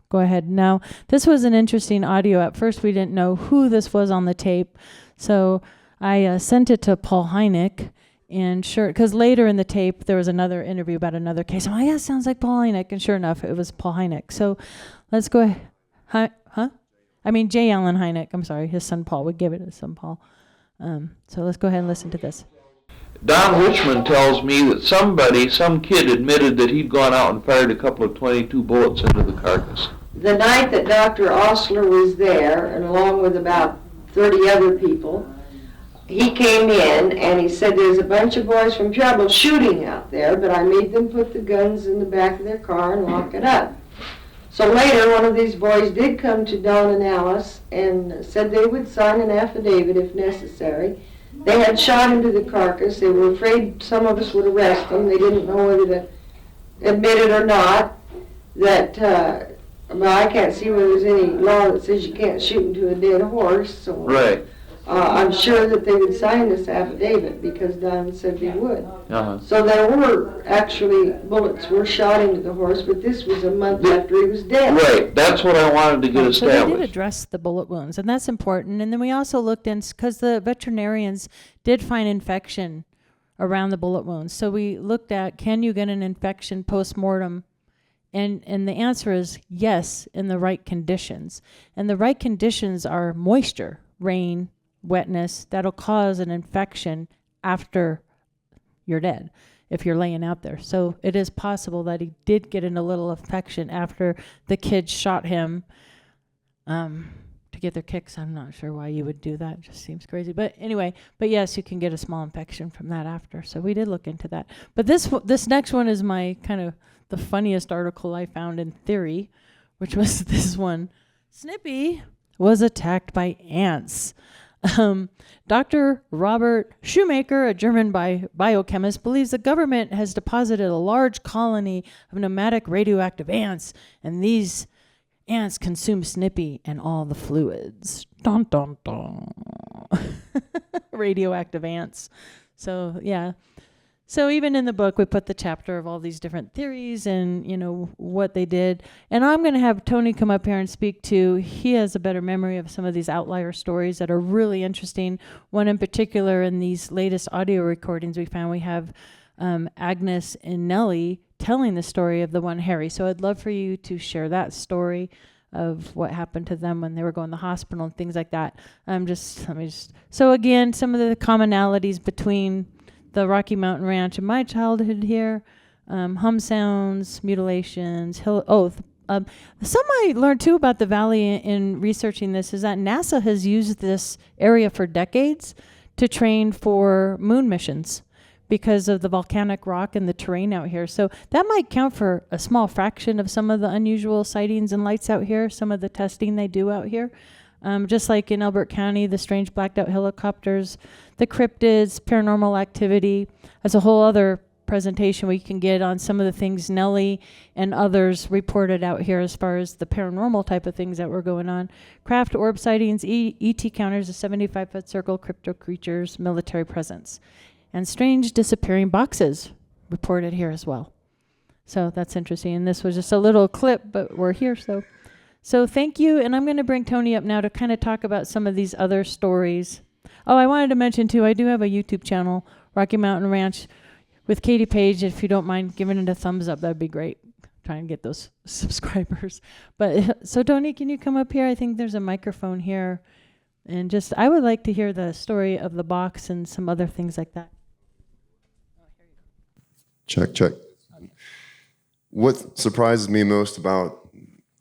go ahead. Now, this was an interesting audio. At first, we didn't know who this was on the tape. So I sent it to Paul Hynek, and sure, because later in the tape, there was another interview about another case. I'm like, yeah, it sounds like Paul Hynek. And sure enough, it was Paul Hynek. So let's go ahead. J. Allen Hynek. I'm sorry, his son Paul. We give it to his son Paul. So let's go ahead and listen to this. Don Richmond tells me that some kid admitted that he'd gone out and fired a couple of .22 bullets into the carcass. The night that Dr. Osler was there, and along with about 30 other people, he came in and he said, there's a bunch of boys from Trouble shooting out there, but I made them put the guns in the back of their car and lock it up. So later, one of these boys did come to Don and Alice and said they would sign an affidavit if necessary. They had shot into the carcass. They were afraid some of us would arrest them. They didn't know whether to admit it or not. I can't see where there's any law that says you can't shoot into a dead horse. So right. I'm sure that they would sign this affidavit because Don said they would. So there were actually bullets were shot into the horse, but this was a month after he was dead. Right, that's what I wanted to get So they established. did address the bullet wounds, and that's important. And then we also looked in, because the veterinarians did find infection around the bullet wounds. So we looked at, can you get an infection post-mortem? And the answer is yes, in the right conditions. And the right conditions are moisture, rain, wetness. That'll cause an infection after you're dead if you're laying out there. So it is possible that he did get in a little infection after the kids shot him to get their kicks. I'm not sure why you would do that. It just seems crazy. But anyway, but yes, you can get a small infection from that after. So we did look into that. But this next one is my kind of the funniest article I found in Theory, which was this one. Snippy was attacked by ants. Dr. Robert Shoemaker, a German biochemist, believes the government has deposited a large colony of nomadic radioactive ants, and these ants consume Snippy and all the fluids. Dun, dun, dun. Radioactive ants. So, yeah. So even in the book, we put the chapter of all these different theories and, you know, what they did. And I'm going to have Tony come up here and speak to, he has a better memory of some of these outlier stories that are really interesting. One in particular, in these latest audio recordings we found, we have Agnes and Nellie telling the story of the one Harry. So I'd love for you to share that story of what happened to them when they were going to the hospital and things like that. So again, some of the commonalities between the Rocky Mountain Ranch and my childhood here, hum sounds, mutilations, some I learned too about the valley in researching this is that NASA has used this area for decades to train for moon missions because of the volcanic rock and the terrain out here. So that might count for a small fraction of some of the unusual sightings and lights out here, some of the testing they do out here. Just like in Elbert County, the strange blacked out helicopters, the cryptids, paranormal activity. That's a whole other presentation we can get on some of the things Nellie and others reported out here as far as the paranormal type of things that were going on. Craft orb sightings, ET counters, a 75-foot circle, crypto creatures, military presence. And strange disappearing boxes reported here as well. So that's interesting. And this was just a little clip, but we're here, So thank you, and I'm going to bring Tony up now to kind of talk about some of these other stories. Oh, I wanted to mention, too, I do have a YouTube channel, Rocky Mountain Ranch, with Katie Paige. If you don't mind giving it a thumbs up, that'd be great. Try and get those subscribers. But so, Tony, can you come up here? I think there's a microphone here. And I would like to hear the story of the box and some other things like that. Check. What surprises me most about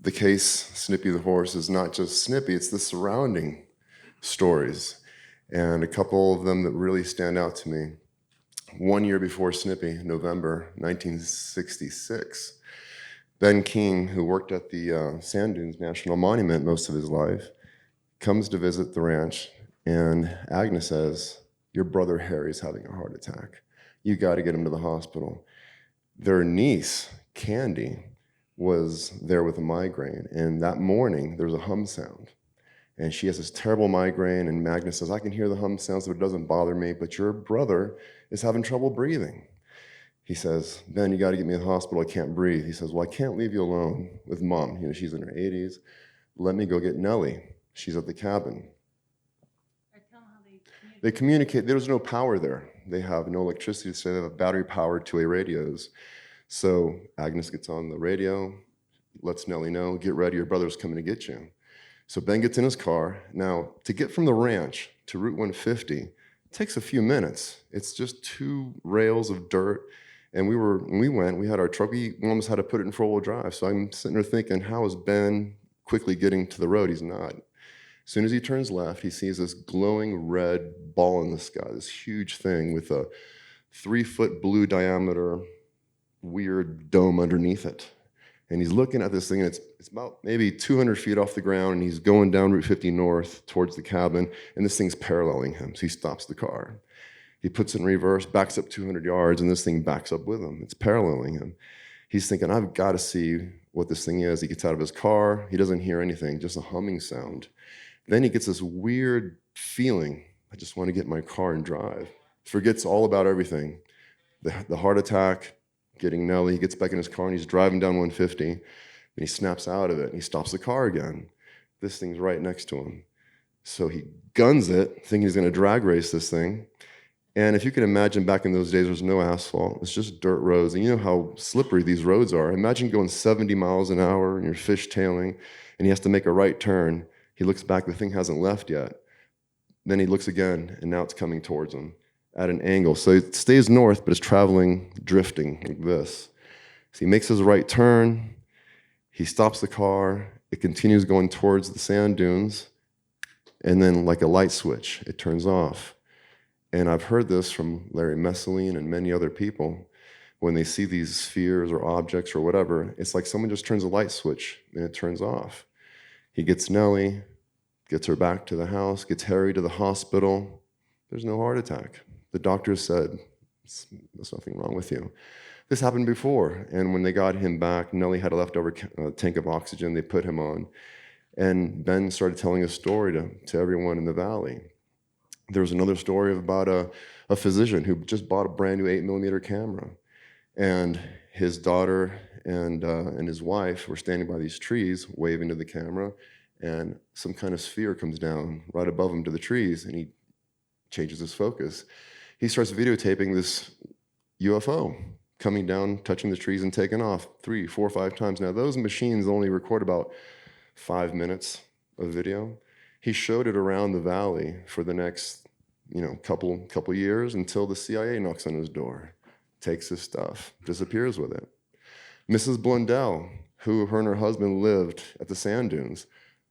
the case Snippy the horse is not just Snippy, it's the surrounding stories. And a couple of them that really stand out to me. 1 year before Snippy, November 1966, Ben King, who worked at the Sand Dunes National Monument most of his life, comes to visit the ranch, and Agnes says, "Your brother Harry's having a heart attack. You got to get him to the hospital." Their niece, Candy, was there with a migraine, and that morning there was a hum sound, and she has this terrible migraine, and Agnes says, "I can hear the hum sounds, so it doesn't bother me, but your brother is having trouble breathing." He says, "Ben, you got to get me to the hospital. I can't breathe." He says, "Well, I can't leave you alone with Mom. You know, she's in her 80s. Let me go get Nellie. She's at the cabin." They communicate. There's no power there. They have no electricity, so they have battery powered 2A radios. So Agnes gets on the radio, lets Nellie know, "Get ready, your brother's coming to get you." So Ben gets in his car. Now, to get from the ranch to Route 150 takes a few minutes. It's just 2 rails of dirt. And when we went, we had our truck, we almost had to put it in 4-wheel drive. So I'm sitting there thinking, how is Ben quickly getting to the road? He's not. As soon as he turns left, he sees this glowing red ball in the sky, this huge thing with a 3-foot blue diameter weird dome underneath it. And he's looking at this thing, and it's about maybe 200 feet off the ground, and he's going down Route 50 north towards the cabin, and this thing's paralleling him. So he stops the car. He puts it in reverse, backs up 200 yards, and this thing backs up with him. It's paralleling him. He's thinking, I've got to see what this thing is. He gets out of his car. He doesn't hear anything, just a humming sound. Then he gets this weird feeling, I just want to get in my car and drive. Forgets all about everything. The heart attack, getting Nellie, he gets back in his car and he's driving down 150 and he snaps out of it and he stops the car again. This thing's right next to him. So he guns it, thinking he's going to drag race this thing. And if you can imagine, back in those days, there's no asphalt. It's just dirt roads. And you know how slippery these roads are. Imagine going 70 miles an hour and you're fishtailing, and he has to make a right turn. He looks back, the thing hasn't left yet. Then he looks again, and now it's coming towards him at an angle. So it stays north, but it's traveling, drifting like this. So he makes his right turn. He stops the car. It continues going towards the sand dunes. And then, like a light switch, it turns off. And I've heard this from Larry Messeline and many other people. When they see these spheres or objects or whatever, it's like someone just turns a light switch and it turns off. He gets Nellie, gets her back to the house, gets Harry to the hospital. There's no heart attack. The doctor said, there's nothing wrong with you. This happened before, and when they got him back, Nellie had a leftover tank of oxygen they put him on. And Ben started telling a story to everyone in the valley. There was another story about a physician who just bought a brand new 8mm camera. And his daughter and his wife were standing by these trees, waving to the camera, and some kind of sphere comes down right above him to the trees, and he changes his focus. He starts videotaping this UFO coming down, touching the trees, and taking off 3, 4, 5 times. Now, those machines only record about 5 minutes of video. He showed it around the valley for the next, couple years until the CIA knocks on his door, takes his stuff, disappears with it. Mrs. Blundell, who her and her husband lived at the sand dunes,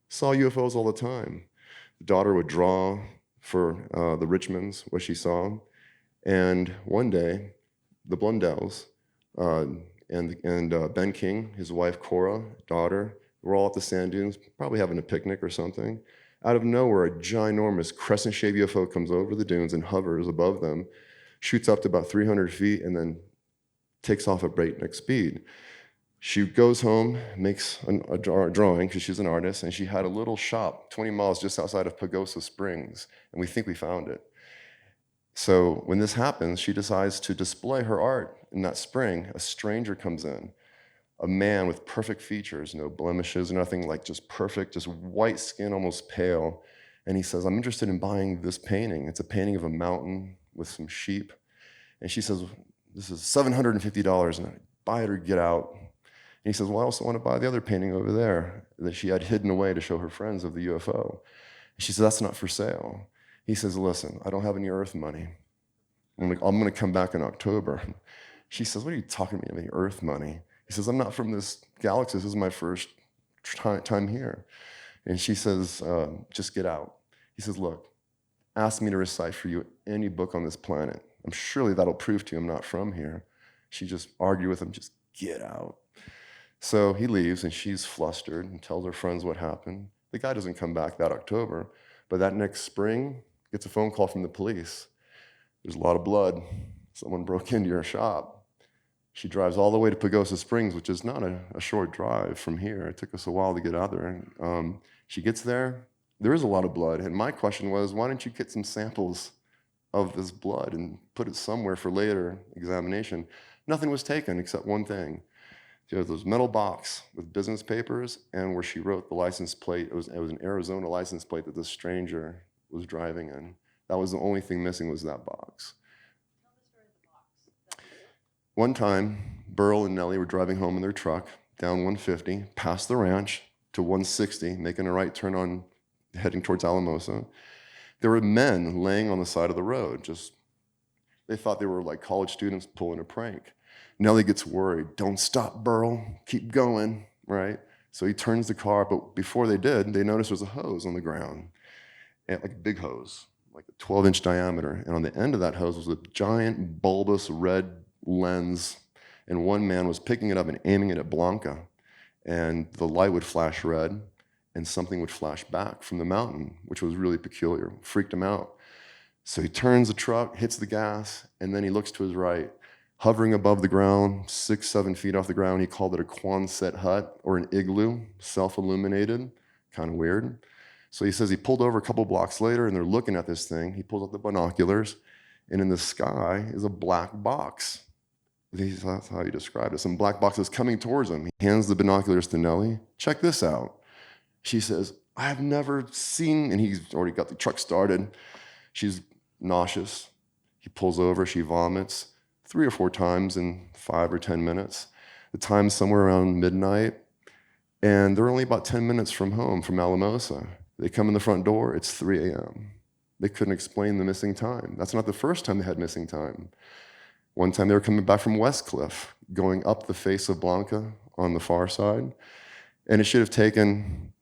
saw UFOs all the time. The daughter would draw for the Richmonds what she saw, and one day, the Blundells and Ben King, his wife Cora, daughter, were all at the sand dunes, probably having a picnic or something. Out of nowhere, a ginormous crescent-shaped UFO comes over the dunes and hovers above them, shoots up to about 300 feet, and then takes off at breakneck speed. She goes home, makes a drawing, because she's an artist, and she had a little shop 20 miles just outside of Pagosa Springs, and we think we found it. So when this happens, she decides to display her art in that spring. A stranger comes in. A man with perfect features, no blemishes, nothing, like just perfect, just white skin, almost pale. And he says, I'm interested in buying this painting. It's a painting of a mountain with some sheep. And she says, this is $750, and I buy it or get out. And he says, well, I also want to buy the other painting over there that she had hidden away to show her friends of the UFO. And she says, that's not for sale. He says, listen, I don't have any Earth money. I'm going to come back in October. She says, what are you talking to me about, Earth money? He says, I'm not from this galaxy. This is my first time here. And she says, just get out. He says, look, ask me to recite for you any book on this planet. Surely that'll prove to you I'm not from here. She just argued with him, just get out. So he leaves, and she's flustered and tells her friends what happened. The guy doesn't come back that October, but that next spring, gets a phone call from the police. There's a lot of blood. Someone broke into your shop. She drives all the way to Pagosa Springs, which is not a short drive from here. It took us a while to get out there. She gets there. There is a lot of blood. And my question was, why don't you get some samples of this blood and put it somewhere for later examination? Nothing was taken except one thing. There was this metal box with business papers, and where she wrote the license plate. It was an Arizona license plate that this stranger was driving in. That was the only thing missing, was that box. One time, Burl and Nellie were driving home in their truck down 150, past the ranch to 160, making a right turn on, heading towards Appaloosa. There were men laying on the side of the road. They thought they were like college students pulling a prank. Nellie gets worried. Don't stop, Burl. Keep going, right? So he turns the car, but before they did, they noticed there was a hose on the ground, like a big hose, like a 12-inch diameter. And on the end of that hose was a giant bulbous red lens, and one man was picking it up and aiming it at Blanca, and the light would flash red, and something would flash back from the mountain, which was really peculiar. Freaked him out. So he turns the truck, hits the gas, and then he looks to his right, hovering above the ground, 6, 7 feet off the ground. He called it a Quonset hut, or an igloo, self-illuminated, kind of weird. So he says he pulled over a couple blocks later, and they're looking at this thing. He pulls out the binoculars, and in the sky is a black box. That's how he described it. Some black box is coming towards him. He hands the binoculars to Nellie. Check this out. She says, I have never seen, and he's already got the truck started. She's nauseous. He pulls over, she vomits 3 or 4 times in 5 or 10 minutes. The time's somewhere around midnight, and they're only about 10 minutes from home, from Appaloosa. They come in the front door, it's 3 a.m. They couldn't explain the missing time. That's not the first time they had missing time. One time they were coming back from Westcliff, going up the face of Blanca on the far side, and it should have taken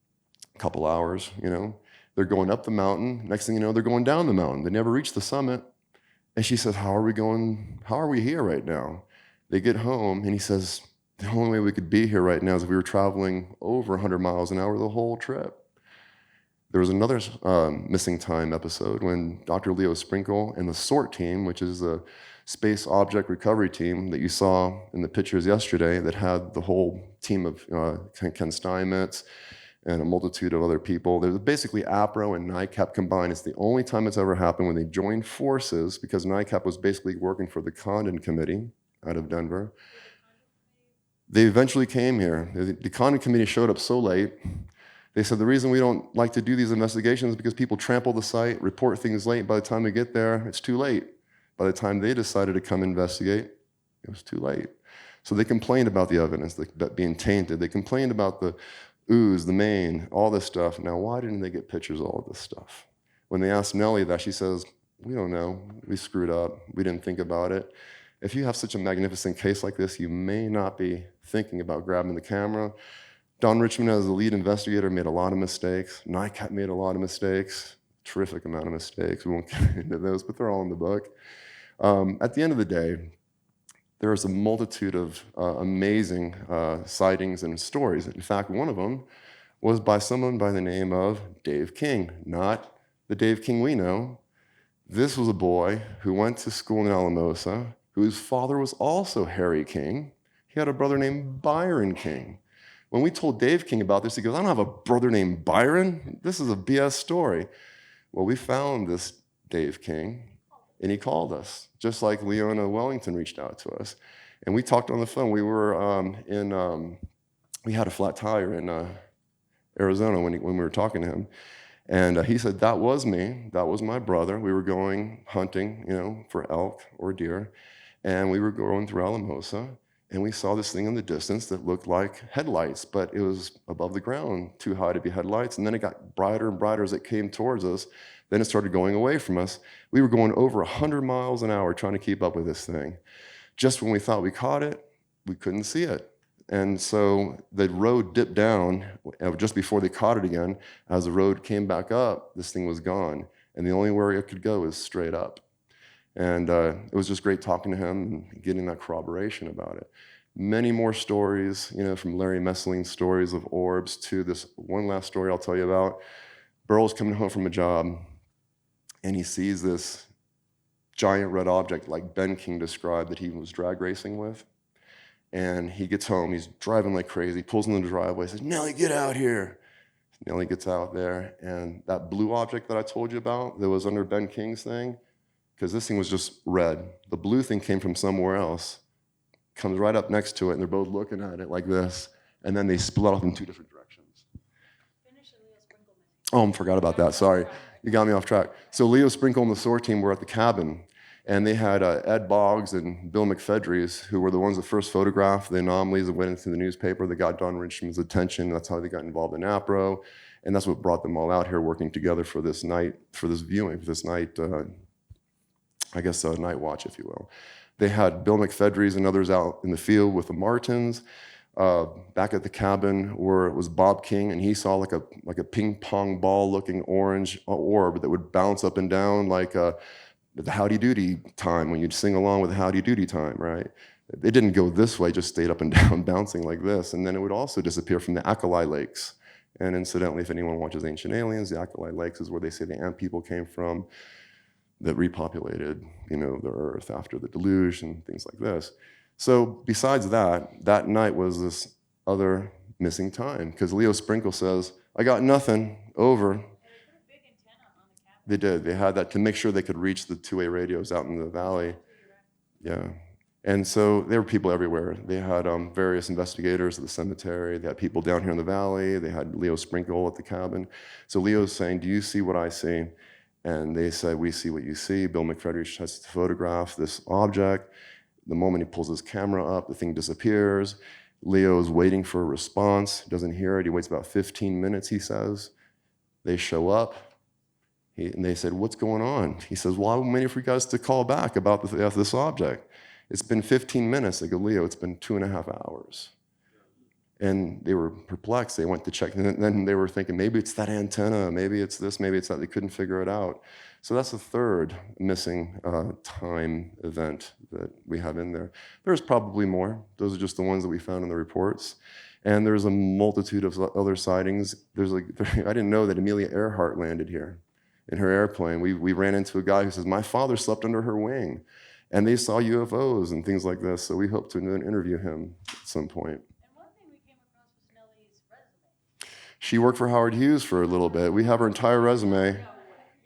a couple hours, you know. They're going up the mountain. Next thing you know, they're going down the mountain. They never reached the summit. And she says, how are we here right now? They get home, and he says, the only way we could be here right now is if we were traveling over 100 miles an hour the whole trip. There was another missing time episode when Dr. Leo Sprinkle and the SORT team, which is the Space Object Recovery Team that you saw in the pictures yesterday, that had the whole team of Ken Steinmetz and a multitude of other people. There's basically APRO and NICAP combined. It's the only time it's ever happened when they joined forces, because NICAP was basically working for the Condon Committee out of Denver. They eventually came here. The Condon Committee showed up so late. They said the reason we don't like to do these investigations is because people trample the site, report things late. By the time we get there, it's too late. By the time they decided to come investigate, it was too late. So they complained about the evidence that being tainted. They complained about the ooze, the mane, all this stuff. Now, why didn't they get pictures of all this stuff? When they asked Nellie that, she says, we don't know. We screwed up. We didn't think about it. If you have such a magnificent case like this, you may not be thinking about grabbing the camera. Don Richmond, as the lead investigator, made a lot of mistakes. NICAP made a lot of mistakes, terrific amount of mistakes. We won't get into those, but they're all in the book. At the end of the day, there is a multitude of amazing sightings and stories. In fact, one of them was by someone by the name of Dave King, not the Dave King we know. This was a boy who went to school in Alamosa, whose father was also Harry King. He had a brother named Byron King. When we told Dave King about this, he goes, I don't have a brother named Byron. This is a BS story. Well, we found this Dave King, and he called us, just like Leona Wellington reached out to us. And we talked on the phone. We were we had a flat tire in Arizona when we were talking to him. And he said, that was me. That was my brother. We were going hunting, you know, for elk or deer. And we were going through Alamosa. And we saw this thing in the distance that looked like headlights, but it was above the ground, too high to be headlights. And then it got brighter and brighter as it came towards us. Then it started going away from us. We were going over 100 miles an hour trying to keep up with this thing. Just when we thought we caught it, we couldn't see it. And so the road dipped down just before they caught it again. As the road came back up, this thing was gone. And the only way it could go was straight up. And it was just great talking to him and getting that corroboration about it. Many more stories, you know, from Larry Messeline's stories of orbs to this one last story I'll tell you about. Burl's coming home from a job, and he sees this giant red object like Ben King described that he was drag racing with. And he gets home, he's driving like crazy, pulls in the driveway, says, Nellie, get out here. Nellie gets out there, and that blue object that I told you about that was under Ben King's thing, because this thing was just red. The blue thing came from somewhere else, comes right up next to it, and they're both looking at it like this, and then they split off in 2 different directions. Oh, I forgot about that, sorry. You got me off track. So Leo Sprinkle and the SOAR team were at the cabin, and they had Ed Boggs and Bill McFedries, who were the ones that first photographed the anomalies that went into the newspaper that got Don Richmond's attention. That's how they got involved in APRO, and that's what brought them all out here working together for this night, for this viewing, for this night, I guess a night watch, if you will. They had Bill McFedries and others out in the field with the Martins. Back at the cabin where it was Bob King, and he saw like a ping pong ball looking orange orb that would bounce up and down like the Howdy Doody time, when you'd sing along with the Howdy Doody time, right? It didn't go this way, just stayed up and down, bouncing like this. And then it would also disappear from the Alkali Lakes. And incidentally, if anyone watches Ancient Aliens, the Alkali Lakes is where they say the ant people came from that repopulated, you know, the earth after the deluge and things like this. So besides that night was this other missing time, because Leo Sprinkle says, I got nothing, over. They did. They had that to make sure they could reach the two-way radios out in the valley. Yeah. And so there were people everywhere. They had various investigators at the cemetery. They had people down here in the valley. They had Leo Sprinkle at the cabin. So Leo's saying, do you see what I see? And they said, we see what you see. Bill McFedry has to photograph this object. The moment he pulls his camera up, the thing disappears. Leo's waiting for a response, doesn't hear it. He waits about 15 minutes, he says. They show up, and they said, what's going on? He says, well, I'm waiting for you guys to call back about this object. It's been 15 minutes. They go, Leo, it's been 2.5 hours. And they were perplexed. They went to check, and then they were thinking, maybe it's that antenna, maybe it's this, maybe it's that. They couldn't figure it out. So that's the third missing time event that we have in there. There's probably more. Those are just the ones that we found in the reports. And there's a multitude of other sightings. I didn't know that Amelia Earhart landed here in her airplane. We ran into a guy who says, my father slept under her wing. And they saw UFOs and things like this. So we hope to interview him at some point. And one thing we came across was Nellie's resume. She worked for Howard Hughes for a little bit. We have her entire resume.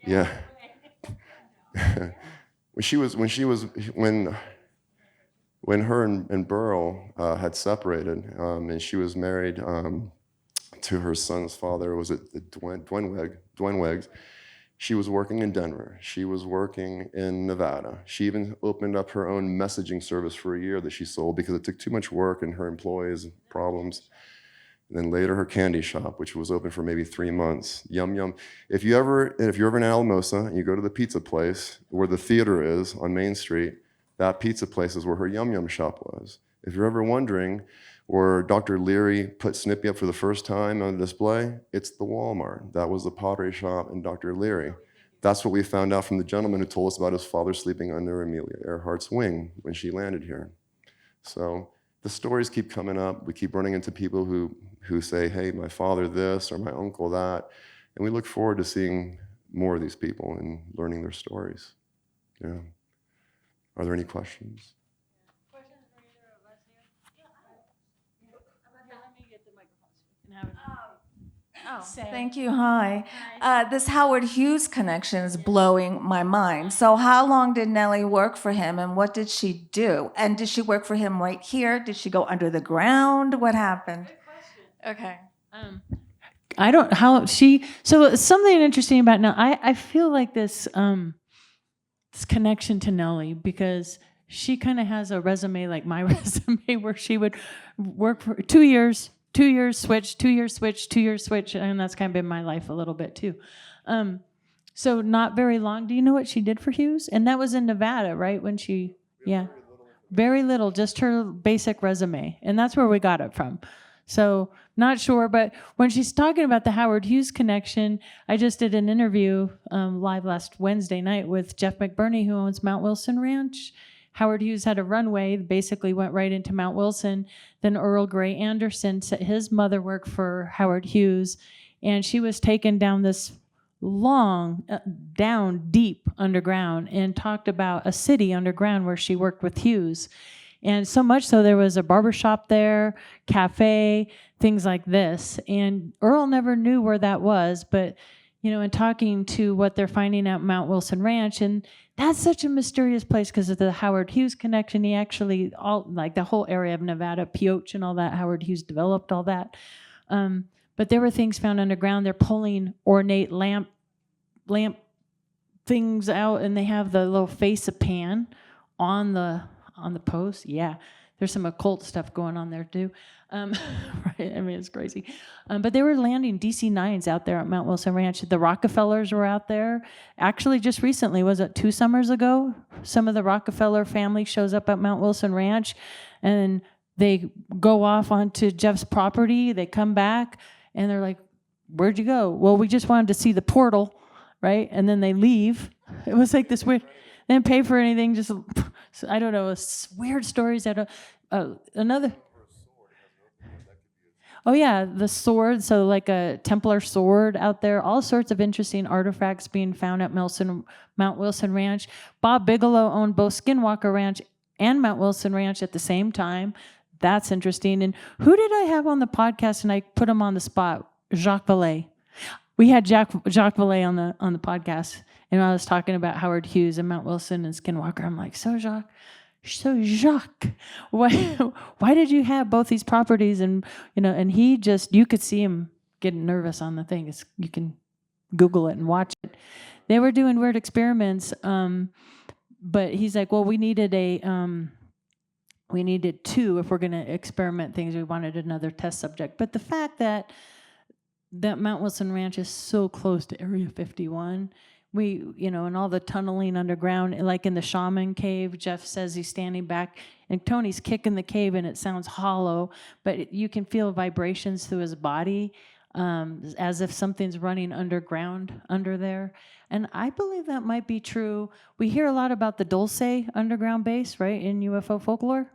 Yeah. When her and Burl had separated, and she was married to her son's father, was it Dwenweg? She was working in Denver. She was working in Nevada. She even opened up her own messaging service for a year that she sold because it took too much work and her employees problems. And then later her candy shop, which was open for maybe 3 months. Yum Yum. If you're ever in Appaloosa and you go to the pizza place where the theater is on Main Street, that pizza place is where her Yum Yum shop was. If you're ever wondering where Dr. Leary put Snippy up for the first time on display, it's the Walmart. That was the pottery shop and Dr. Leary. That's what we found out from the gentleman who told us about his father sleeping under Amelia Earhart's wing when she landed here. So the stories keep coming up. We keep running into people who say, hey, my father this or my uncle that. And we look forward to seeing more of these people and learning their stories. Yeah. Are there any questions? Questions for either of us here? Let me get the microphone so we can have it. Thank you. Hi. This Howard Hughes connection is blowing my mind. So how long did Nellie work for him and what did she do? And did she work for him right here? Did she go under the ground? What happened? Good question. Okay. I don't, so something interesting about Nellie, I feel like this connection to Nellie because she kind of has a resume like my resume where she would work for 2 years, 2 years, switch, 2 years, switch, 2 years, switch. And that's kind of been my life a little bit too. So not very long. Do you know what she did for Hughes? And that was in Nevada, right? When she, yeah, very little, just her basic resume. And that's where we got it from. So not sure, but when she's talking about the Howard Hughes connection, I just did an interview live last Wednesday night with Jeff McBurney, who owns Mount Wilson Ranch. Howard Hughes had a runway, basically went right into Mount Wilson. Then Earl Grey Anderson, his mother worked for Howard Hughes, and she was taken down this long, down deep underground and talked about a city underground where she worked with Hughes. And so much so there was a barbershop there, cafe, things like this. And Earl never knew where that was, but, you know, in talking to what they're finding at Mount Wilson Ranch, and that's such a mysterious place because of the Howard Hughes connection. He actually, the whole area of Nevada, Pioche and all that, Howard Hughes developed all that. But there were things found underground. They're pulling ornate lamp things out, and they have the little face of Pan on the post. Yeah, there's some occult stuff going on there too. Right? I mean, it's crazy. But they were landing DC-9s out there at Mount Wilson Ranch. The Rockefellers were out there. Actually, just recently, was it 2 summers ago? Some of the Rockefeller family shows up at Mount Wilson Ranch, and they go off onto Jeff's property. They come back, and they're like, "Where'd you go?" "Well, we just wanted to see the portal," right? And then they leave. It was like this weird. They didn't pay for anything. Just I don't know. Weird stories. Another. Oh yeah, the sword. So like a Templar sword out there. All sorts of interesting artifacts being found at Mount Wilson Ranch. Bob Bigelow owned both Skinwalker Ranch and Mount Wilson Ranch at the same time. That's interesting. And who did I have on the podcast? And I put him on the spot. Jacques Vallée. We had Jacques Vallée on the podcast, And I was talking about Howard Hughes and Mount Wilson and Skinwalker. I'm like, so Jacques, why did you have both these properties? And and he just, you could see him getting nervous on the thing. You can Google it and watch it. They were doing weird experiments, but he's like, well, we needed two if we're going to experiment things. We wanted another test subject. But the fact that Mount Wilson Ranch is so close to Area 51, and all the tunneling underground, like in the shaman cave, Jeff says he's standing back and Tony's kicking the cave and it sounds hollow, but you can feel vibrations through his body, as if something's running underground under there. And I believe that might be true. We hear a lot about the Dulce underground base, right, in UFO folklore.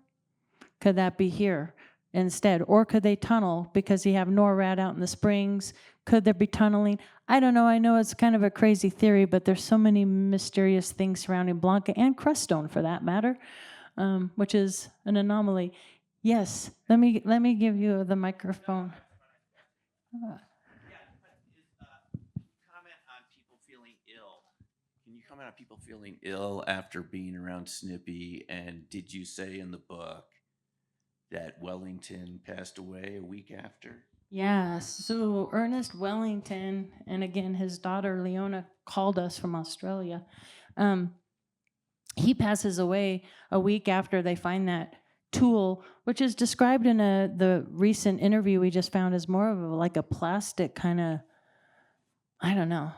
Could that be here instead? Or could they tunnel because you have NORAD out in the springs? Could there be tunneling? I don't know. I know it's kind of a crazy theory, but there's so many mysterious things surrounding Blanca and Crestone for that matter, which is an anomaly. Yes, let me give you the microphone. Comment on people feeling ill. Can you comment on people feeling ill after being around Snippy? And did you say in the book that Wellington passed away a week after? Yeah, so Ernest Wellington, and again, his daughter Leona called us from Australia. He passes away a week after they find that tool, which is described in the recent interview we just found as more of like a plastic kind of, I don't know.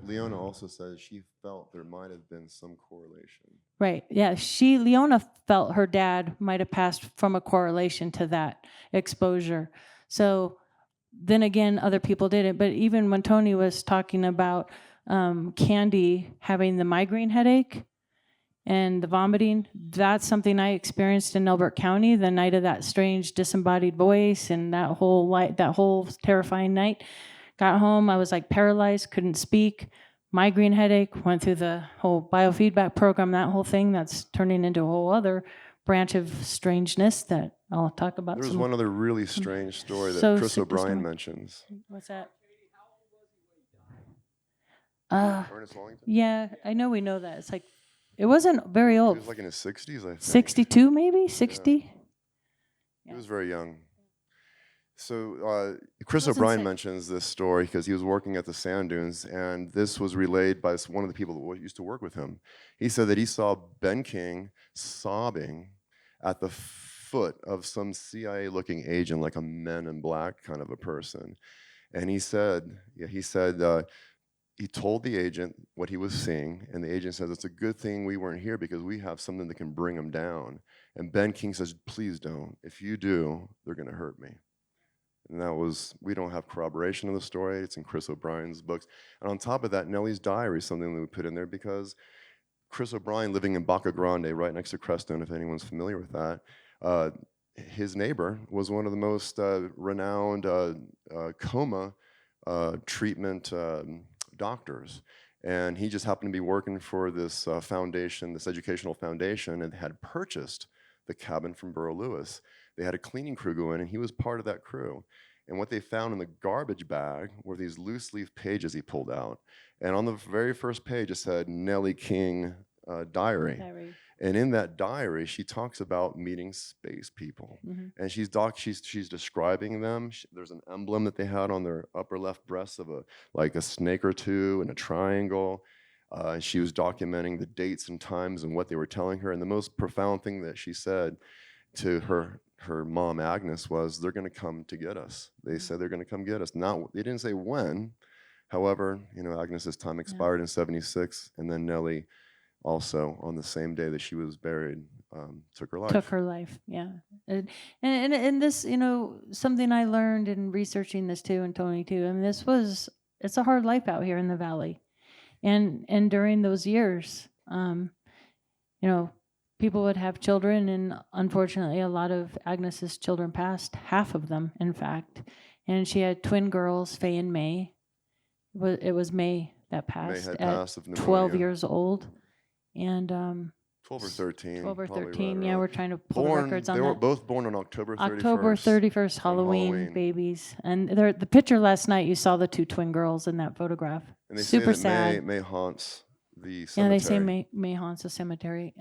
Leona also says she felt there might have been some correlation. Right, yeah, Leona felt her dad might have passed from a correlation to that exposure. So then again, other people didn't. But even when Tony was talking about Candy having the migraine headache and the vomiting, that's something I experienced in Elbert County the night of that strange disembodied voice and that whole terrifying night. Got home, I was like paralyzed, couldn't speak, migraine headache, went through the whole biofeedback program, that whole thing that's turning into a whole other branch of strangeness that I'll talk about. There's one other really strange story that Chris O'Brien mentions. What's that? Ernest Wellington? Yeah, I know we know that. It's like, it wasn't very old. He was like in his 60s, I think. 62 maybe, 60? Yeah. He was very young. So Chris O'Brien mentions this story because he was working at the sand dunes, and this was relayed by one of the people that used to work with him. He said that he saw Ben King sobbing at the foot of some CIA-looking agent, like a Men in Black kind of a person. And he said, he told the agent what he was seeing, and the agent says, it's a good thing we weren't here because we have something that can bring him down. And Ben King says, please don't. If you do, they're going to hurt me. And that was, we don't have corroboration of the story. It's in Chris O'Brien's books. And on top of that, Nellie's diary is something that we put in there because Chris O'Brien, living in Baca Grande, right next to Crestone, if anyone's familiar with that, his neighbor was one of the most renowned coma treatment doctors. And he just happened to be working for this foundation, this educational foundation, and had purchased the cabin from Burrow Lewis. They had a cleaning crew go in, and he was part of that crew. And what they found in the garbage bag were these loose leaf pages he pulled out. And on the very first page, it said Nellie King diary. And in that diary, she talks about meeting space people. And she's describing them. There's an emblem that they had on their upper left breast of like a snake or two and a triangle. She was documenting the dates and times and what they were telling her. And the most profound thing that she said to her mom Agnes was, they're going to come to get us. They said they're going to come get us. Now, they didn't say when. However, Agnes's time expired in '76, and then Nellie also on the same day that she was buried took her life. Took her life, yeah. And this, something I learned in researching this too, and Tony too. I mean, it's a hard life out here in the valley, and during those years, people would have children, and unfortunately, a lot of Agnes's children passed. Half of them, in fact, and she had twin girls, Faye and May. It was May that passed at 12 years old, and 12 or 13. 12 or 13, right yeah, around. we're trying to pull the records on that. They were both born on October 31st. October 31st, Halloween babies. And the picture last night, you saw the two twin girls in that photograph. And they Super say that sad. May haunts the cemetery. Yeah, they say Mahon's a cemetery.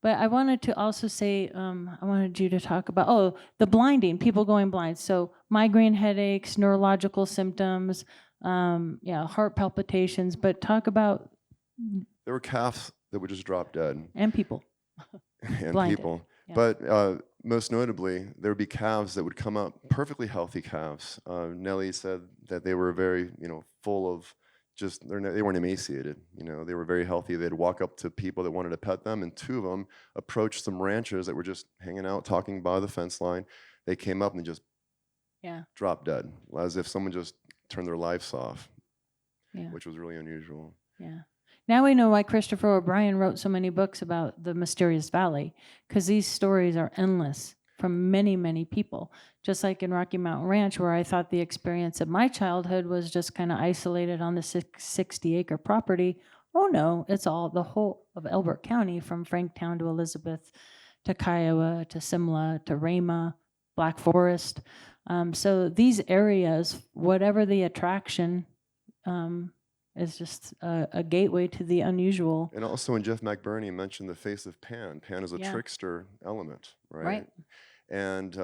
But I wanted to also say, I wanted you to talk about, the blinding, people going blind. So migraine headaches, neurological symptoms, heart palpitations, but talk about. There were calves that would just drop dead. And people. And Blinded. people. Yeah. But most notably, there would be calves that would come up, perfectly healthy calves. Nellie said that they were very, full of they weren't emaciated. They were very healthy. They'd walk up to people that wanted to pet them, and two of them approached some ranchers that were just hanging out, talking by the fence line. They came up and just dropped dead, as if someone just turned their lives off, which was really unusual. Yeah. Now we know why Christopher O'Brien wrote so many books about the mysterious valley, because these stories are endless from many, many people. Just like in Rocky Mountain Ranch, where I thought the experience of my childhood was just kind of isolated on the 60-acre property. Oh no, it's all the whole of Elbert County, from Franktown to Elizabeth to Kiowa to Simla to Rama, Black Forest. So these areas, whatever the attraction, is just a gateway to the unusual. And also when Jeff McBurney mentioned the face of Pan, Pan is a trickster element, right? And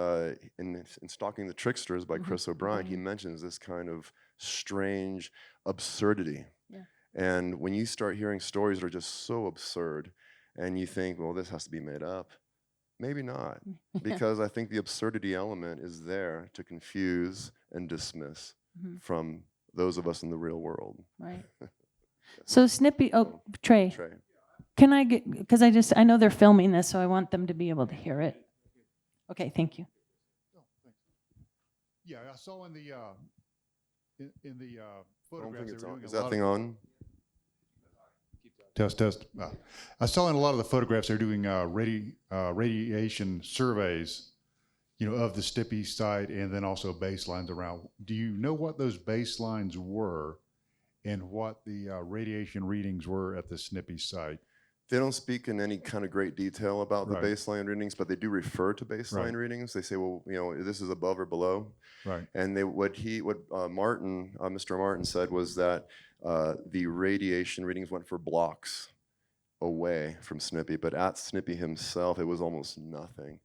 in Stalking the Tricksters by Chris O'Brien, he mentions this kind of strange absurdity. Yeah. And when you start hearing stories that are just so absurd, and you think, well, this has to be made up, maybe not. Because I think the absurdity element is there to confuse and dismiss from those of us in the real world. Right. So Snippy, Trey. Can I get, because I know they're filming this, so I want them to be able to hear it. Okay, thank you. Yeah, I saw in the photographs. Is that thing on? Test. I saw in a lot of the photographs they're doing radiation surveys, of the Snippy site, and then also baselines around. Do you know what those baselines were and what the radiation readings were at the Snippy site? They don't speak in any kind of great detail about the baseline readings, but they do refer to baseline readings. They say, well, this is above or below. Right. And what Martin, Mr. Martin said was that the radiation readings went for blocks away from Snippy, but at Snippy himself, it was almost nothing.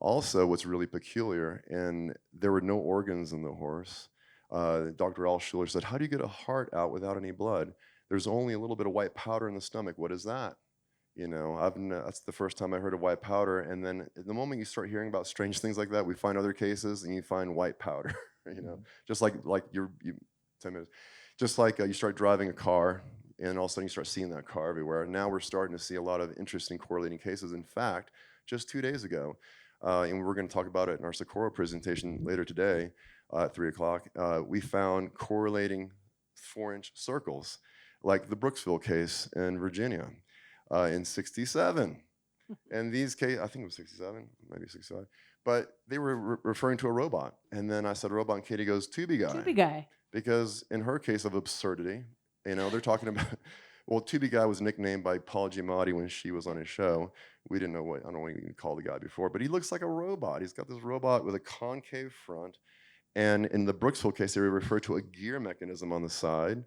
Also, what's really peculiar, and there were no organs in the horse. Dr. Alschuler said, how do you get a heart out without any blood? There's only a little bit of white powder in the stomach. What is that? That's the first time I heard of white powder. And then the moment you start hearing about strange things like that, we find other cases and you find white powder, just like you 10 minutes, just like you start driving a car and all of a sudden you start seeing that car everywhere. Now we're starting to see a lot of interesting correlating cases. In fact, just 2 days ago, and we're going to talk about it in our Socorro presentation later today at 3 o'clock, we found correlating 4-inch circles, like the Brooksville case in Virginia in 67. And these cases, I think it was 67, maybe 65, but they were referring to a robot. And then I said robot, and Katie goes, Tubi guy. Tubi guy. Because in her case of absurdity, they're talking about, well, Tubi guy was nicknamed by Paul Giamatti when she was on his show. We didn't know I don't know what you call the guy before, but he looks like a robot. He's got this robot with a concave front. And in the Brooksville case, they refer to a gear mechanism on the side.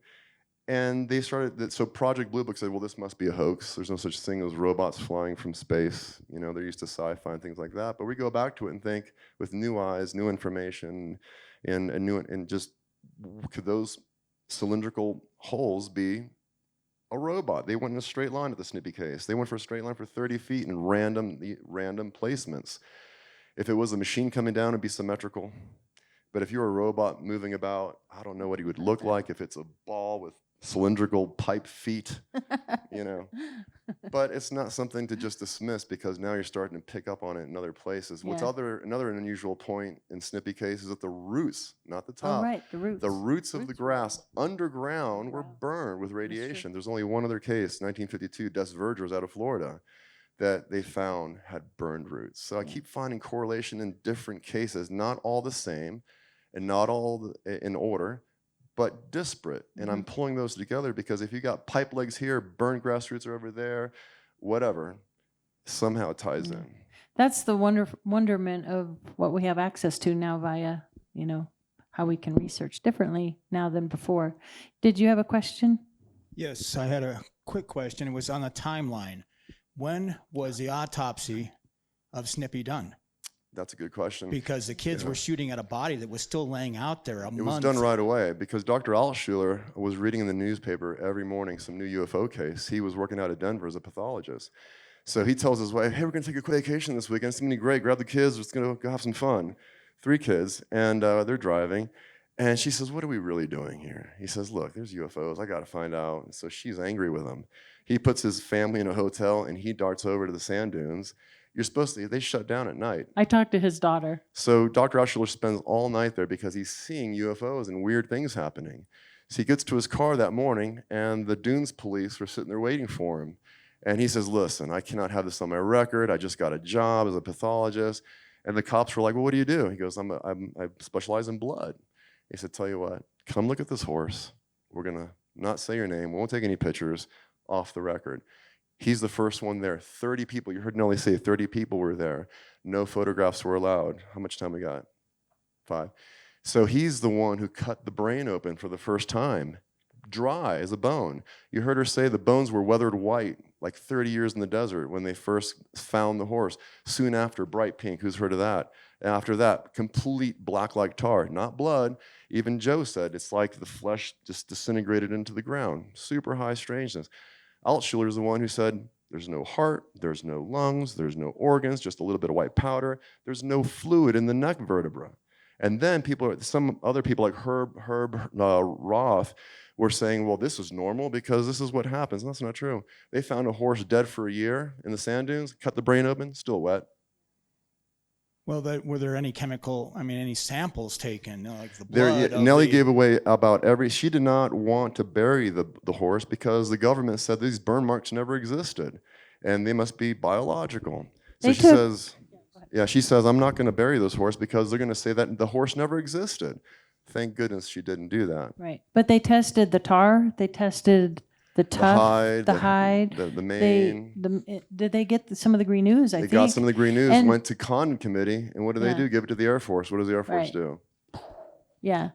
And they started, so Project Blue Book said, well, this must be a hoax. There's no such thing as robots flying from space. They're used to sci-fi and things like that. But we go back to it and think with new eyes, new information, and just, could those cylindrical holes be a robot? They went in a straight line at the Snippy case. They went for a straight line for 30 feet in random placements. If it was a machine coming down, it'd be symmetrical. But if you're a robot moving about, I don't know what he would look like if it's a ball with cylindrical pipe feet, But it's not something to just dismiss because now you're starting to pick up on it in other places. Yeah. Another unusual point in Snippy case is that the roots, not the top, the roots of the grass underground were burned with radiation. There's only one other case, 1952, Des Vergers out of Florida, that they found had burned roots. So I keep finding correlation in different cases, not all the same and not all in order, but disparate. And I'm pulling those together because if you got pipe legs here, burned grass roots are over there, whatever, somehow it ties in. That's the wonderment of what we have access to now via, how we can research differently now than before. Did you have a question? Yes, I had a quick question. It was on the timeline. When was the autopsy of Snippy done? That's a good question. Because the kids were shooting at a body that was still laying out there a month. It was done right away because Dr. Altschuler was reading in the newspaper every morning some new UFO case. He was working out of Denver as a pathologist. So he tells his wife, hey, we're going to take a quick vacation this weekend. It's going to be great. Grab the kids. We're just going to go have some fun. 3 kids, and they're driving. And she says, what are we really doing here? He says, look, there's UFOs. I got to find out. And so she's angry with him. He puts his family in a hotel, and he darts over to the sand dunes. They shut down at night. I talked to his daughter. So Dr. Altschuler spends all night there because he's seeing UFOs and weird things happening. So he gets to his car that morning, and the dunes police are sitting there waiting for him. And he says, listen, I cannot have this on my record. I just got a job as a pathologist. And the cops were like, well, what do you do? He goes, I specialize in blood. He said, tell you what, come look at this horse. We're going to not say your name. We won't take any pictures off the record. He's the first one there. 30 people. You heard Nellie say 30 people were there. No photographs were allowed. How much time we got? 5. So he's the one who cut the brain open for the first time, dry as a bone. You heard her say the bones were weathered white, like 30 years in the desert when they first found the horse. Soon after, bright pink. Who's heard of that? After that, complete black like tar, not blood. Even Joe said it's like the flesh just disintegrated into the ground. Super high strangeness. Altschuler is the one who said there's no heart, there's no lungs, there's no organs, just a little bit of white powder. There's no fluid in the neck vertebra. And then some other people like Herb Roth were saying, well, this is normal because this is what happens. And that's not true. They found a horse dead for a year in the sand dunes, cut the brain open, still wet. Well, were there any any samples taken? Like the blood? Nellie gave away about she did not want to bury the horse because the government said these burn marks never existed and they must be biological. So she says, I'm not going to bury this horse because they're going to say that the horse never existed. Thank goodness she didn't do that. Right. But they tested the tar, they tested the tuft, the hide, the mane. Did they get some of the green ooze? They got some of the green ooze, went to Condon Committee, and what do they do? Give it to the Air Force. What does the Air Force do? Yeah.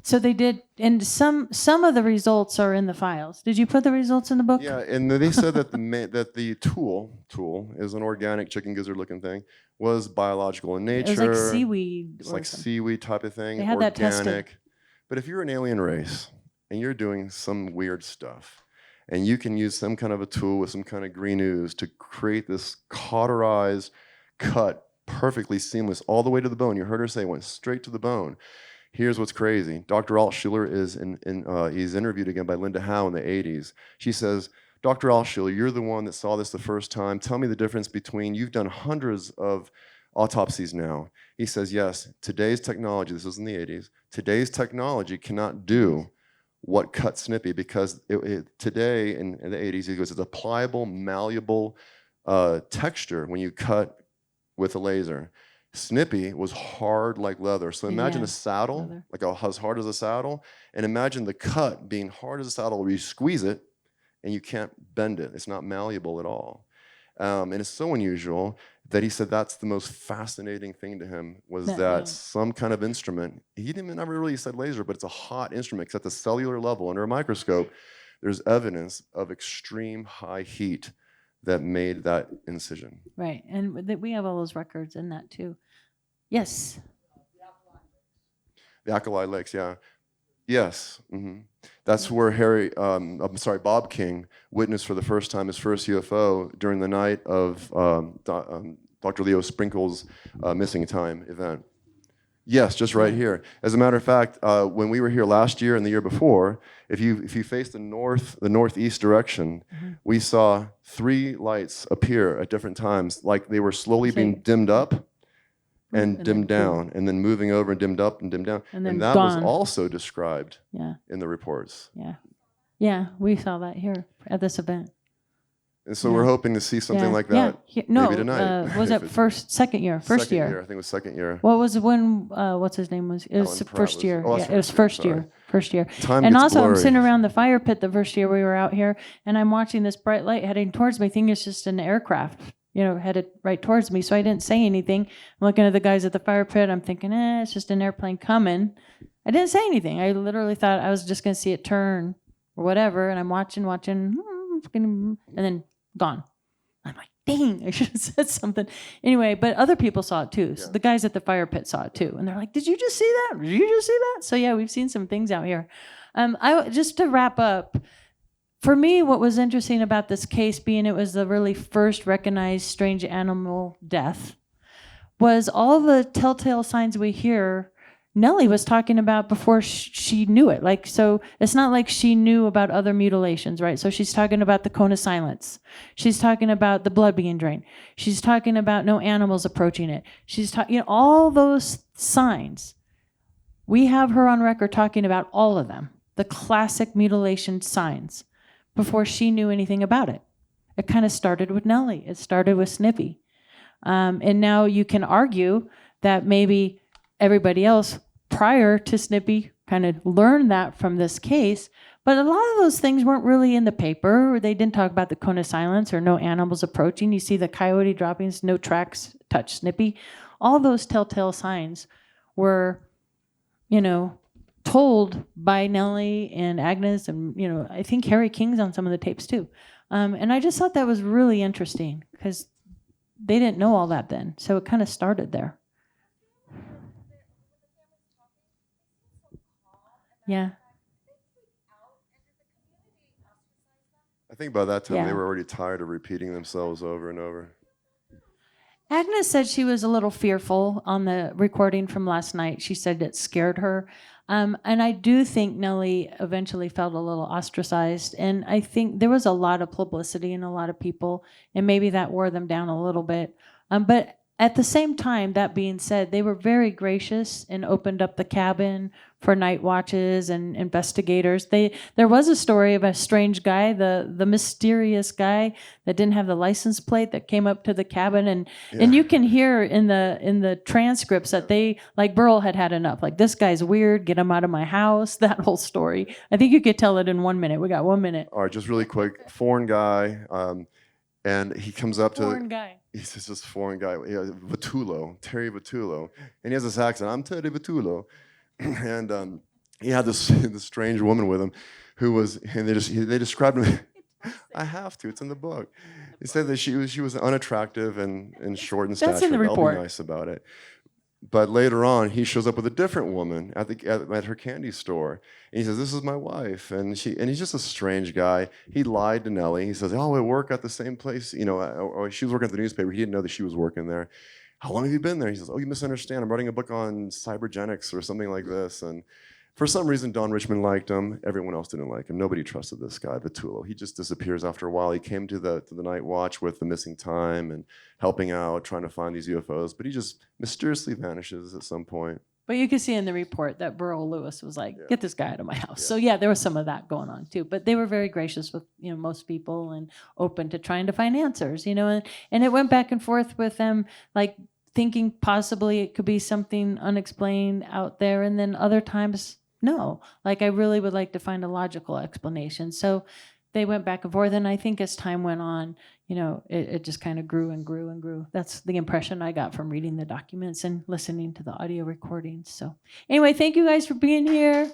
So they did, and some of the results are in the files. Did you put the results in the book? Yeah, and they said that the tool is an organic chicken gizzard looking thing, was biological in nature. It was like seaweed. It's like seaweed type of thing. They had that tested. But if you're an alien race and you're doing some weird stuff, and you can use some kind of a tool with some kind of green ooze to create this cauterized cut, perfectly seamless, all the way to the bone. You heard her say it went straight to the bone. Here's what's crazy. Dr. Altschuler he's interviewed again by Linda Howe in the 80s. She says, Dr. Altschuler, you're the one that saw this the first time. Tell me the difference between, you've done hundreds of autopsies now. He says, yes, today's technology, this was in the 80s, today's technology cannot do what cut Snippy, because today in the 80s, he goes, it's a pliable, malleable texture when you cut with a laser. Snippy was hard like leather. So imagine a saddle, like as hard as a saddle, and imagine the cut being hard as a saddle where you squeeze it and you can't bend it. It's not malleable at all. And it's so unusual that he said that's the most fascinating thing to him was that some kind of instrument, he never really said laser, but it's a hot instrument because at the cellular level under a microscope, there's evidence of extreme high heat that made that incision. Right, and we have all those records in that too. Yes. The Alkali Lakes, yeah. Yes. Mm-hmm. That's where Bob King witnessed for the first time his first UFO during the night of Dr. Leo Sprinkle's missing time event. Yes, just right here. As a matter of fact, when we were here last year and the year before, if you face the northeast direction, we saw 3 lights appear at different times, like they were slowly being dimmed up and dimmed down, and then moving over and dimmed up and dimmed down. And that was also described in the reports. Yeah, we saw that here at this event. And so we're hoping to see something like that maybe tonight. Was it second year? First year. I think it was second year. What was when, what's his name was? It was first year. It was first year. First year. Time and gets also, blurry. I'm sitting around the fire pit the first year we were out here, and I'm watching this bright light heading towards me, thinking it's just an aircraft, headed right towards me. So I didn't say anything. I'm looking at the guys at the fire pit. I'm thinking, it's just an airplane coming. I didn't say anything. I literally thought I was just going to see it turn or whatever, and I'm watching. and then gone. I'm like, dang, I should have said something. Anyway, but other people saw it too. So the guys at the fire pit saw it too. And they're like, did you just see that? Did you just see that? So yeah, we've seen some things out here. Just to wrap up, for me, what was interesting about this case, being it was the really first recognized strange animal death, was all the telltale signs we hear Nellie was talking about before she knew it. Like, so it's not like she knew about other mutilations, right? So she's talking about the cone of silence. She's talking about the blood being drained. She's talking about no animals approaching it. She's talking, all those signs. We have her on record talking about all of them, the classic mutilation signs, before she knew anything about it. It kind of started with Nellie. It started with Snippy. And now you can argue that maybe everybody else prior to Snippy kind of learned that from this case, but a lot of those things weren't really in the paper, or they didn't talk about the cone of silence or no animals approaching. You see the coyote droppings, no tracks touch Snippy. All those telltale signs were, told by Nellie and Agnes, and I think Harry King's on some of the tapes too. And I just thought that was really interesting because they didn't know all that then, so it kind of started there. Yeah. I think by that time Yeah. they were already tired of repeating themselves over and over. Agnes said she was a little fearful on the recording from last night. She said it scared her. And I do think Nellie eventually felt a little ostracized. And I think there was a lot of publicity and a lot of people, and maybe that wore them down a little bit. But at the same time, that being said, they were very gracious and opened up the cabin for night watches and investigators. There was a story of a strange guy, the mysterious guy that didn't have the license plate that came up to the cabin, and you can hear in the transcripts that they, like, Burl had enough. Like, this guy's weird, get him out of my house. That whole story. I think you could tell it in 1 minute. We got 1 minute. All right, just really quick. Foreign guy, and he comes up Foreign guy. He's just this foreign guy, Terry Vitullo, and he has this accent. I'm Terry Vitullo, and he had this strange woman with him, who was, and they described him. I have to. It's in the book. He said that she was unattractive and short in stature. That's in the report. I'll be nice about it. But later on, he shows up with a different woman at her candy store. And he says, "This is my wife." And he's just a strange guy. He lied to Nellie. He says, "Oh, we work at the same place." Or she was working at the newspaper. He didn't know that she was working there. "How long have you been there?" He says, "Oh, you misunderstand. I'm writing a book on cybergenics or something like this." And for some reason, Don Richmond liked him. Everyone else didn't like him. Nobody trusted this guy, Vitullo. He just disappears after a while. He came to the night watch with the missing time and helping out, trying to find these UFOs, but he just mysteriously vanishes at some point. But you can see in the report that Burl Lewis was like, "Get this guy out of my house." So yeah, there was some of that going on too. But they were very gracious with most people and open to trying to find answers. And it went back and forth with them, like thinking possibly it could be something unexplained out there, and then other times no. Like, I really would like to find a logical explanation. So they went back and forth, and I think as time went on, it just kind of grew and grew and grew. That's the impression I got from reading the documents and listening to the audio recordings. So anyway, thank you guys for being here.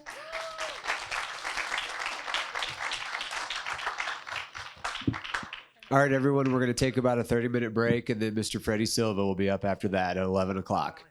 All right, everyone, we're going to take about a 30-minute break, and then Mr. Freddie Silva will be up after that at 11 o'clock.